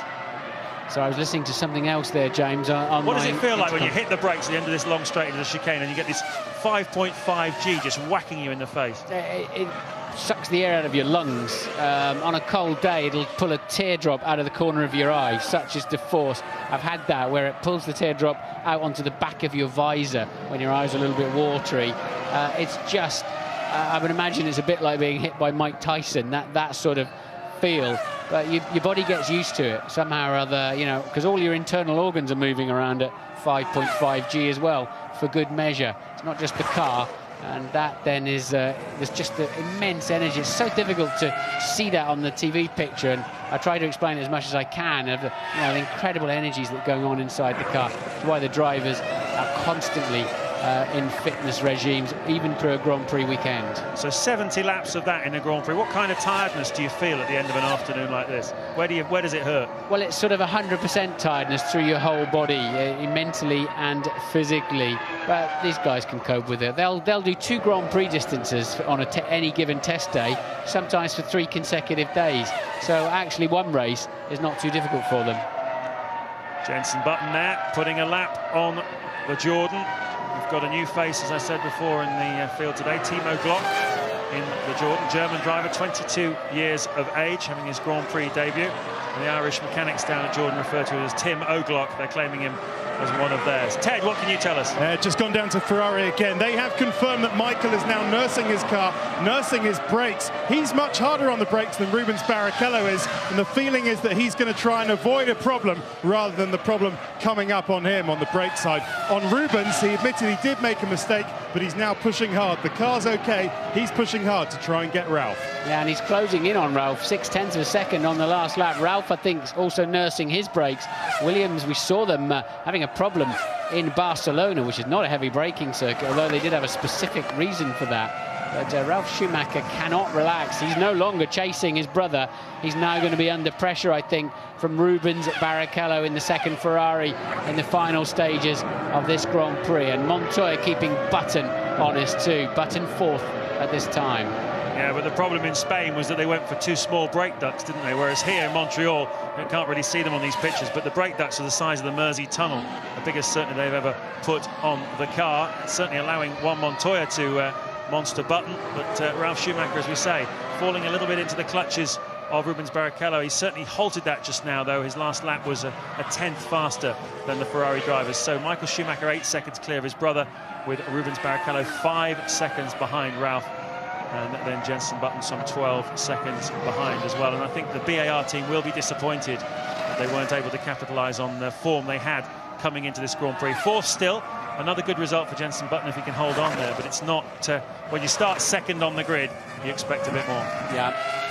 So I was listening to something else there, James. What does it feel like when you hit the brakes at the end of this long straight into the chicane and you get this 5.5 G just whacking you in the face? It sucks the air out of your lungs. On a cold day, it'll pull a teardrop out of the corner of your eye, such is the force. I've had that, where it pulls the teardrop out onto the back of your visor when your eyes are a little bit watery. It's just, I would imagine it's a bit like being hit by Mike Tyson, that sort of feel. But your body gets used to it somehow or other, you know, because all your internal organs are moving around at 5.5 G as well, for good measure. It's not just the car. And that then is, there's just the immense energy. It's so difficult to see that on the TV picture, and I try to explain it as much as I can of the, you know, the incredible energies that are going on inside the car. That's why the drivers are constantly in fitness regimes, even through a Grand Prix weekend. So 70 laps of that in a Grand Prix. What kind of tiredness do you feel at the end of an afternoon like this? Where does it hurt? Well, it's sort of 100% tiredness through your whole body, mentally and physically. But these guys can cope with it. They'll do 2 Grand Prix distances on any given test day, sometimes for 3 consecutive days. So actually one race is not too difficult for them. Jenson Button there, putting a lap on the Jordan. We've got a new face, as I said before, in the field today. Timo Glock in the Jordan, German driver, 22 years of age, having his Grand Prix debut. And the Irish mechanics down at Jordan refer to him as Tim O'Glock. They're claiming him as one of theirs. Ted, what can you tell us? Just gone down to Ferrari again. They have confirmed that Michael is now nursing his car, nursing his brakes. He's much harder on the brakes than Rubens Barrichello is, and the feeling is that he's going to try and avoid a problem rather than the problem coming up on him on the brake side. On Rubens, he admitted he did make a mistake, but he's now pushing hard. The car's okay. He's pushing hard to try and get Ralph. Yeah, and he's closing in on Ralph, 0.6 of a second on the last lap. Ralph, I think, is also nursing his brakes. Williams, we saw them having a problem in Barcelona, which is not a heavy braking circuit, although they did have a specific reason for that. But Ralf Schumacher cannot relax. He's no longer chasing his brother. He's now going to be under pressure, I think, from Rubens Barrichello in the second Ferrari in the final stages of this Grand Prix. And Montoya keeping Button honest too. Button 4th at this time. Yeah, but the problem in Spain was that they went for 2 small brake ducts, didn't they? Whereas here in Montreal, you can't really see them on these pictures, but the brake ducts are the size of the Mersey Tunnel, the biggest certainly they've ever put on the car. It's certainly allowing Juan Montoya to monster Button, but Ralf Schumacher, as we say, falling a little bit into the clutches of Rubens Barrichello. He certainly halted that just now, though. His last lap was a 10th faster than the Ferrari drivers. So Michael Schumacher 8 seconds clear of his brother, with Rubens Barrichello 5 seconds behind Ralph. And then Jenson Button some 12 seconds behind as well. And I think the BAR team will be disappointed that they weren't able to capitalise on the form they had coming into this Grand Prix. 4th still, another good result for Jenson Button if he can hold on there. But it's not, when you start second on the grid, you expect a bit more. Yeah.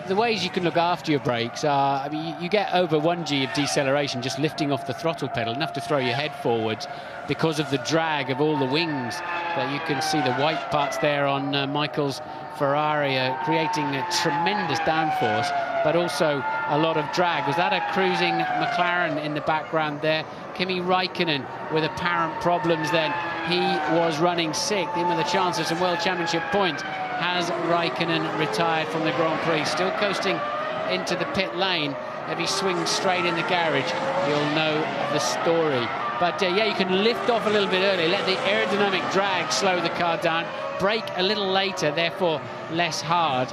The ways you can look after your brakes are, I mean, you get over 1G of deceleration just lifting off the throttle pedal, enough to throw your head forwards because of the drag of all the wings that you can see the white parts there on Michael's Ferrari creating a tremendous downforce, but also a lot of drag. Was that a cruising McLaren in the background there? Kimi Raikkonen with apparent problems then. He was running 6th, in with a chance of some World Championship points. has Raikkonen retired from the Grand Prix? Still coasting into the pit lane. If he swings straight in the garage, you'll know the story. But yeah, you can lift off a little bit early, let the aerodynamic drag slow the car down, brake a little later, therefore less hard.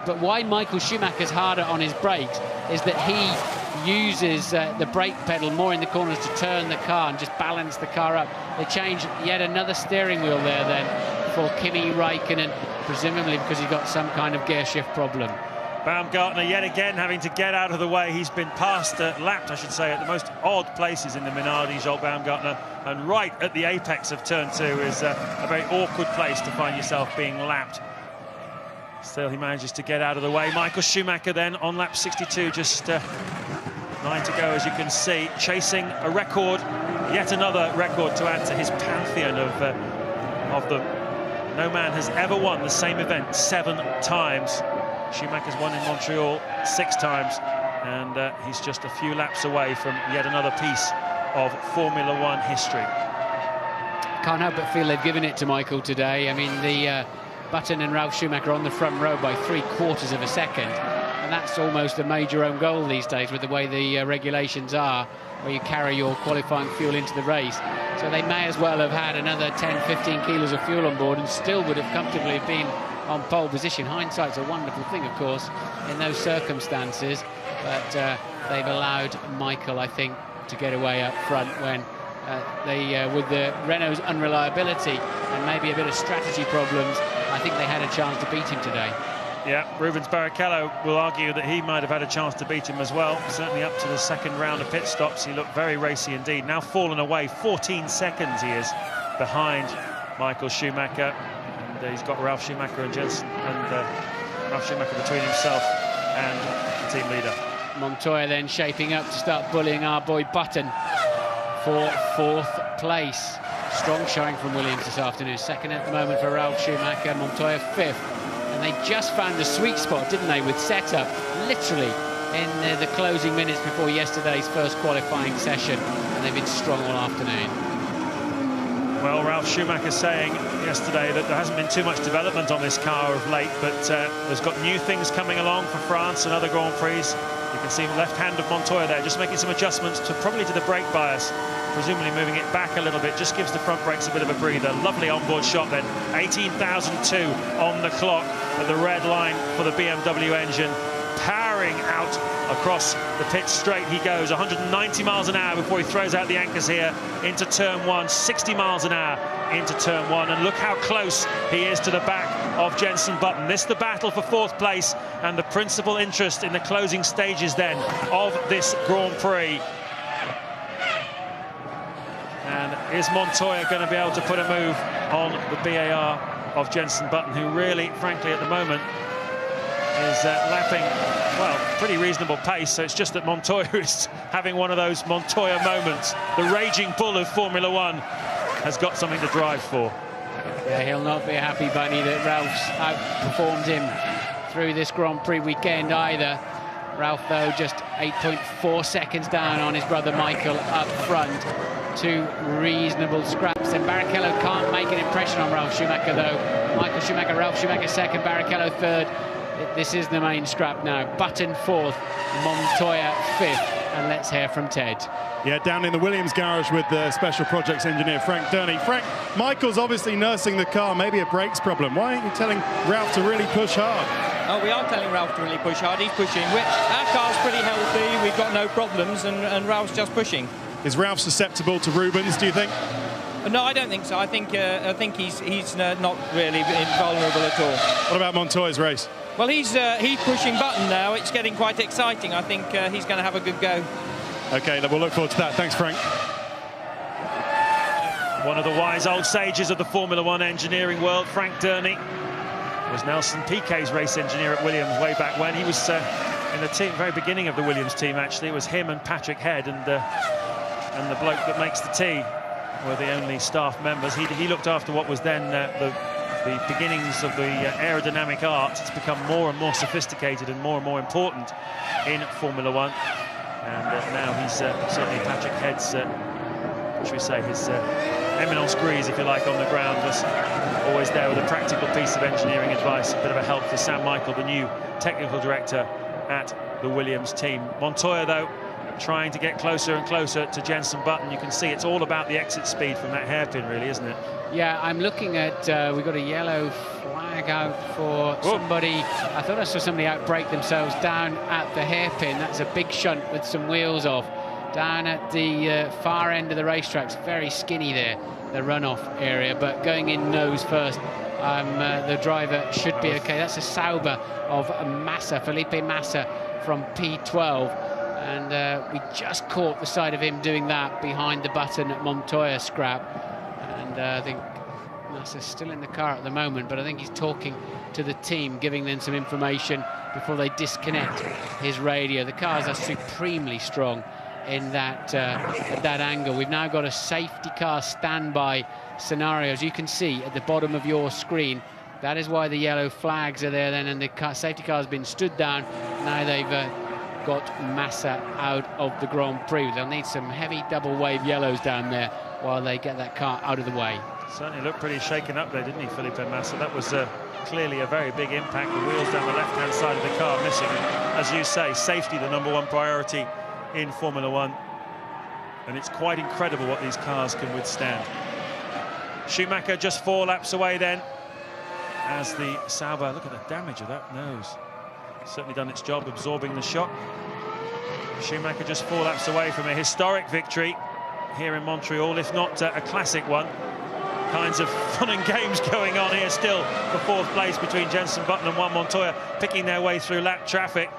But why Michael Schumacher's harder on his brakes is that he uses the brake pedal more in the corners to turn the car and just balance the car up. They changed yet another steering wheel there then for Kimi Raikkonen, presumably because he got some kind of gear shift problem. Baumgartner yet again having to get out of the way. He's been lapped, I should say, at the most odd places in the Minardi, Zsolt Baumgartner, and right at the apex of turn 2 is a very awkward place to find yourself being lapped. Still, he manages to get out of the way. Michael Schumacher then on lap 62, just 9 to go, as you can see, chasing a record, yet another record to add to his pantheon of them. No man has ever won the same event 7 times. Schumacher's won in Montreal 6 times, and he's just a few laps away from yet another piece of Formula One history. Can't help but feel they've given it to Michael today. I mean, the Button and Ralf Schumacher on the front row by 3/4 of a second, and that's almost a major own goal these days with the way the regulations are, where you carry your qualifying fuel into the race. So they may as well have had another 10-15 kilos of fuel on board and still would have comfortably been on pole position. Hindsight's a wonderful thing, of course, in those circumstances, but they've allowed Michael, I think, to get away up front when with the Renault's unreliability and maybe a bit of strategy problems, I think they had a chance to beat him today. Yeah, Rubens Barrichello will argue that he might have had a chance to beat him as well. Certainly up to the second round of pit stops, he looked very racy indeed. Now fallen away, 14 seconds he is behind Michael Schumacher. And he's got Ralf Schumacher and Jenson, and Ralf Schumacher between himself and the team leader. Montoya then shaping up to start bullying our boy Button for 4th place. Strong showing from Williams this afternoon. Second at the moment for Ralf Schumacher, Montoya 5th. And they just found the sweet spot, didn't they, with setup, literally in the closing minutes before yesterday's first qualifying session. And they've been strong all afternoon. Well, Ralf Schumacher saying yesterday that there hasn't been too much development on this car of late, but there's got new things coming along for France and other Grand Prix. You can see the left hand of Montoya there, just making some adjustments probably to the brake bias, presumably moving it back a little bit, just gives the front brakes a bit of a breather. Lovely onboard shot then, 18,002 on the clock at the red line for the BMW engine, powering out across the pit straight he goes, 190 miles an hour before he throws out the anchors here into turn 1, 60 miles an hour into turn 1, and look how close he is to the back of Jenson Button. This is the battle for 4th place and the principal interest in the closing stages then of this Grand Prix. And is Montoya going to be able to put a move on the BAR of Jenson Button, who really, frankly, at the moment is lapping, well, pretty reasonable pace. So it's just that Montoya is having one of those Montoya moments. The raging bull of Formula One has got something to drive for. Yeah, he'll not be a happy bunny that Ralph's outperformed him through this Grand Prix weekend either. Ralf, though, just 8.4 seconds down on his brother Michael up front. 2 reasonable scraps. And Barrichello can't make an impression on Ralf Schumacher, though. Michael Schumacher, Ralf Schumacher 2nd, Barrichello 3rd. This is the main scrap now. Button 4th, Montoya 5th. And let's hear from Ted. Yeah, down in the Williams garage with the special projects engineer, Frank Durney. Frank, Michael's obviously nursing the car, maybe a brakes problem. Why aren't you telling Ralf to really push hard? Oh, we are telling Ralf to really push hard. He's pushing. Our car's pretty healthy. We've got no problems, and Ralf's just pushing. Is Ralf susceptible to Rubens, do you think? No, I don't think so. I think he's not really invulnerable at all. What about Montoya's race? Well, he's pushing Button now. It's getting quite exciting. I think he's going to have a good go. OK, we'll look forward to that. Thanks, Frank. One of the wise old sages of the Formula One engineering world, Frank Durney, was Nelson Piquet's race engineer at Williams way back when. He was in the team, very beginning of the Williams team, actually. It was him and Patrick Head, and the bloke that makes the tea were the only staff members. He looked after what was then the beginnings of the aerodynamic arts. It's become more and more sophisticated and more important in Formula One. And now he's certainly Patrick Head's should we say, his eminence grise, if you like, on the ground, was always there with a practical piece of engineering advice, a bit of a help for Sam Michael, the new technical director at the Williams team. Montoya, though, trying to get closer and closer to Jenson Button. You can see it's all about the exit speed from that hairpin, really, isn't it? Yeah, I'm looking at, we've got a yellow flag out for somebody. I thought I saw somebody outbrake themselves down at the hairpin. That's a big shunt with some wheels off. Down at the far end of the racetrack. It's very skinny there, the runoff area, but going in nose first. The driver should be okay. That's a Sauber of Massa, Felipe Massa from P12. And we just caught the side of him doing that behind the Button at Montoya scrap. And I think Massa's still in the car at the moment, but I think he's talking to the team, giving them some information before they disconnect his radio. The cars are supremely strong in that at that angle. We've now got a safety car standby scenario, as you can see at the bottom of your screen. That is why the yellow flags are there then, and the safety car has been stood down. Now they've got Massa out of the Grand Prix. They'll need some heavy double wave yellows down there while they get that car out of the way. Certainly looked pretty shaken up there, didn't he, Felipe Massa? That was clearly a very big impact. The wheels down the left-hand side of the car missing. And as you say, safety the #1 priority in Formula One. And it's quite incredible what these cars can withstand. Schumacher just 4 laps away then, as the Sauber, look at the damage of that nose. Certainly done its job absorbing the shock. Schumacher just 4 laps away from a historic victory here in Montreal, if not a classic one. Kinds of fun and games going on here still for 4th place between Jenson Button and Juan Montoya, picking their way through lap traffic.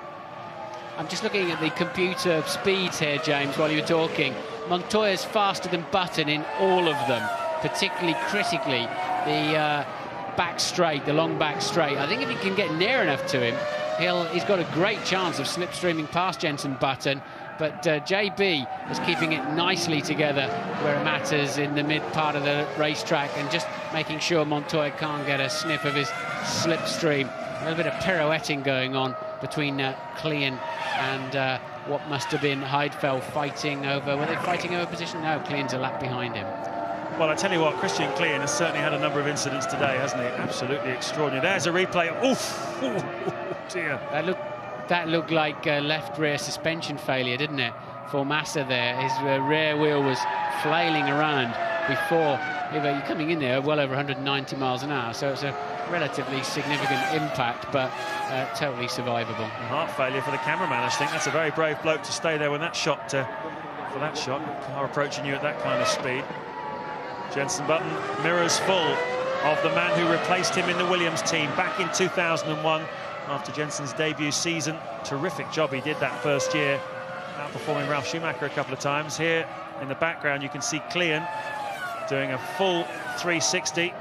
I'm just looking at the computer speeds here, James, while you were talking. Montoya's faster than Button in all of them, particularly critically the back straight, the long back straight. I think if he can get near enough to him, he's got a great chance of slipstreaming past Jenson Button. But JB is keeping it nicely together where it matters in the mid part of the racetrack, and just making sure Montoya can't get a sniff of his slipstream. A little bit of pirouetting going on between Klien and what must have been Heidfeld fighting over. Were they fighting over position? No, Klien's a lap behind him. Well, I tell you what, Christian Klien has certainly had a number of incidents today, hasn't he? Absolutely extraordinary. There's a replay. Oof! Oh, dear. That looked like left rear suspension failure, didn't it, for Massa there? His rear wheel was flailing around before. You're coming in there well over 190 miles an hour, so it's a relatively significant impact, but totally survivable. Heart failure for the cameraman. I think that's a very brave bloke to stay there when that shot, for that shot. Car approaching you at that kind of speed. Jenson Button mirrors full of the man who replaced him in the Williams team back in 2001 after Jenson's debut season. Terrific job he did that first year, outperforming Ralf Schumacher a couple of times. Here in the background you can see Klien doing a full 360,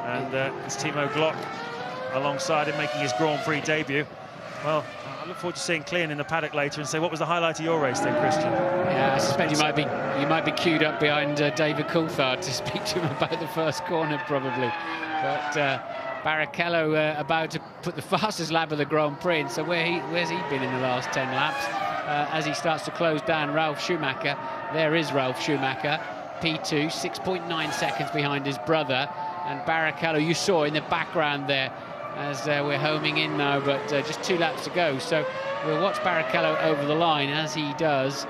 and it's Timo Glock alongside him making his Grand Prix debut. Well, I look forward to seeing Klien in the paddock later and say, what was the highlight of your race then, Christian? Yeah, I suspect you might be queued up behind David Coulthard to speak to him about the first corner, probably. But Barrichello about to put the fastest lap of the Grand Prix, and so where's he been in the last 10 laps? As he starts to close down Ralf Schumacher, there is Ralf Schumacher, P2, 6.9 seconds behind his brother, and Barrichello you saw in the background there as we're homing in now, but just 2 laps to go. So we'll watch Barrichello over the line as he does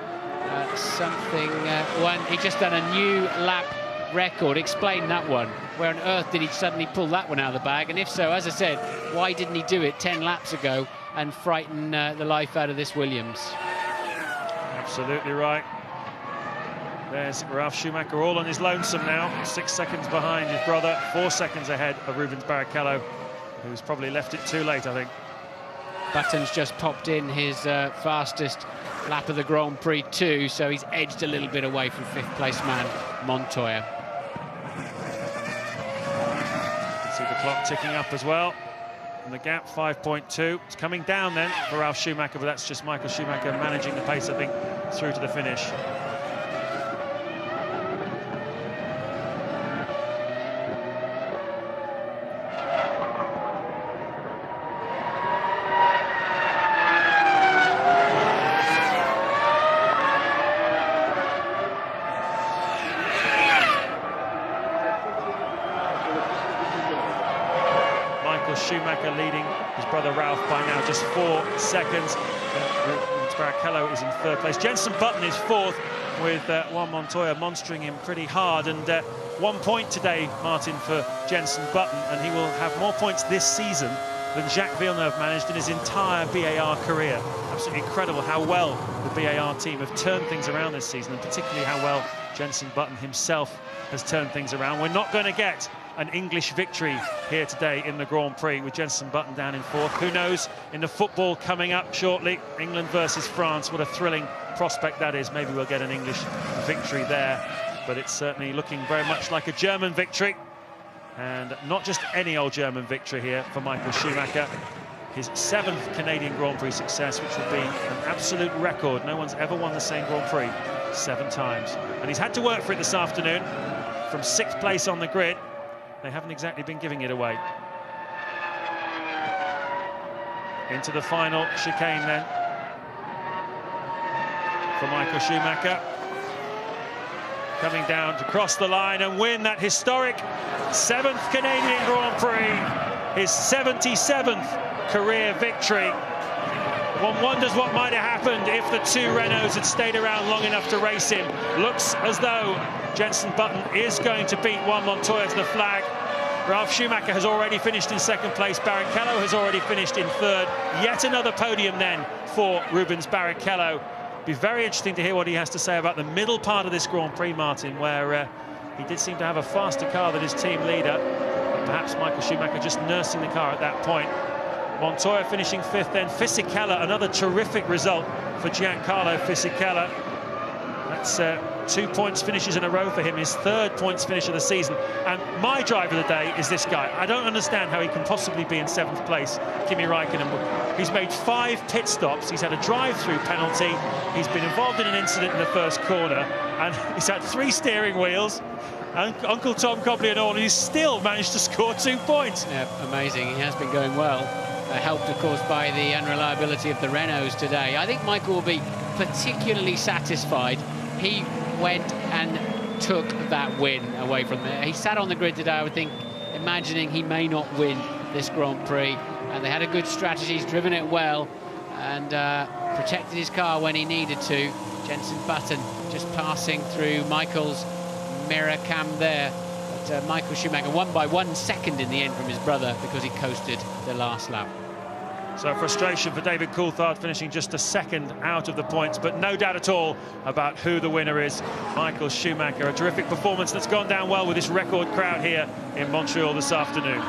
he just done a new lap record. Explain that one. Where on earth did he suddenly pull that one out of the bag? And if so, as I said, why didn't he do it 10 laps ago and frighten the life out of this Williams? Absolutely right. There's Ralf Schumacher all on his lonesome now, 6 seconds behind his brother, 4 seconds ahead of Rubens Barrichello, who's probably left it too late, I think. Button's just popped in his fastest lap of the Grand Prix too, so he's edged a little bit away from 5th place man Montoya. See the clock ticking up as well, and the gap 5.2. It's coming down then for Ralf Schumacher, but that's just Michael Schumacher managing the pace, I think, through to the finish. his brother Ralph by now just 4 seconds. Rubens Barrichello is in 3rd place. Jenson Button is 4th, with Juan Montoya monstering him pretty hard. And 1 point today, Martin, for Jenson Button, and he will have more points this season than Jacques Villeneuve managed in his entire BAR career. Absolutely incredible how well the BAR team have turned things around this season, and particularly how well Jenson Button himself has turned things around. We're not going to get an English victory here today in the Grand Prix with Jenson Button down in 4th. Who knows, in the football coming up shortly, England versus France, what a thrilling prospect that is. Maybe we'll get an English victory there, but it's certainly looking very much like a German victory, and not just any old German victory here for Michael Schumacher. His 7th Canadian Grand Prix success, which will be an absolute record. No one's ever won the same Grand Prix 7 times, and he's had to work for it this afternoon. From 6th place on the grid, they haven't exactly been giving it away. Into the final chicane then for Michael Schumacher. Coming down to cross the line and win that historic 7th Canadian Grand Prix, his 77th career victory. One wonders what might have happened if the 2 Renaults had stayed around long enough to race him. Looks as though Jenson Button is going to beat Juan Montoya to the flag. Ralf Schumacher has already finished in 2nd place. Barrichello has already finished in 3rd. Yet another podium then for Rubens Barrichello. Be very interesting to hear what he has to say about the middle part of this Grand Prix, Martin, where he did seem to have a faster car than his team leader. Perhaps Michael Schumacher just nursing the car at that point. Montoya finishing 5th then. Fisichella, another terrific result for Giancarlo Fisichella. That's 2 points finishes in a row for him, his 3rd points finish of the season. And my driver of the day is this guy. I don't understand how he can possibly be in 7th place, Kimi Raikkonen. He's made 5 pit stops, he's had a drive-through penalty, he's been involved in an incident in the 1st corner, and he's had 3 steering wheels, and Uncle Tom Cobley and all, and he's still managed to score 2 points. Yeah, amazing. He has been going well. Helped, of course, by the unreliability of the Renaults today. I think Michael will be particularly satisfied. He went and took that win away from there. He sat on the grid today, I would think, imagining he may not win this Grand Prix. And they had a good strategy. He's driven it well and protected his car when he needed to. Jenson Button just passing through Michael's mirror cam there. But Michael Schumacher won by 1 second in the end from his brother because he coasted the last lap. So frustration for David Coulthard, finishing just a 2nd out of the points, but no doubt at all about who the winner is. Michael Schumacher, a terrific performance that's gone down well with this record crowd here in Montreal this afternoon.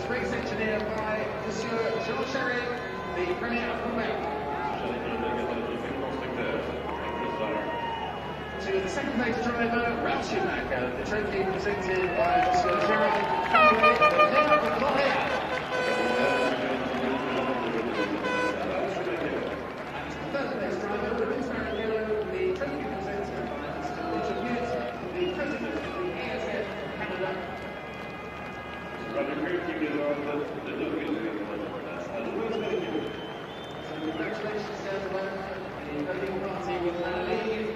race engineered by Monsieur Jean Cherry, the Premier of Quebec. To the second place driver, Ralph Schumacher, the trophy presented by Monsieur Gerald Conway, the Premier of L'Oréal. And to the third place driver, Rubens Barrichello, the trophy presented by Mr. Richard Hughes, the President of the ASF Canada. So congratulations, gentlemen. The voting party will now leave.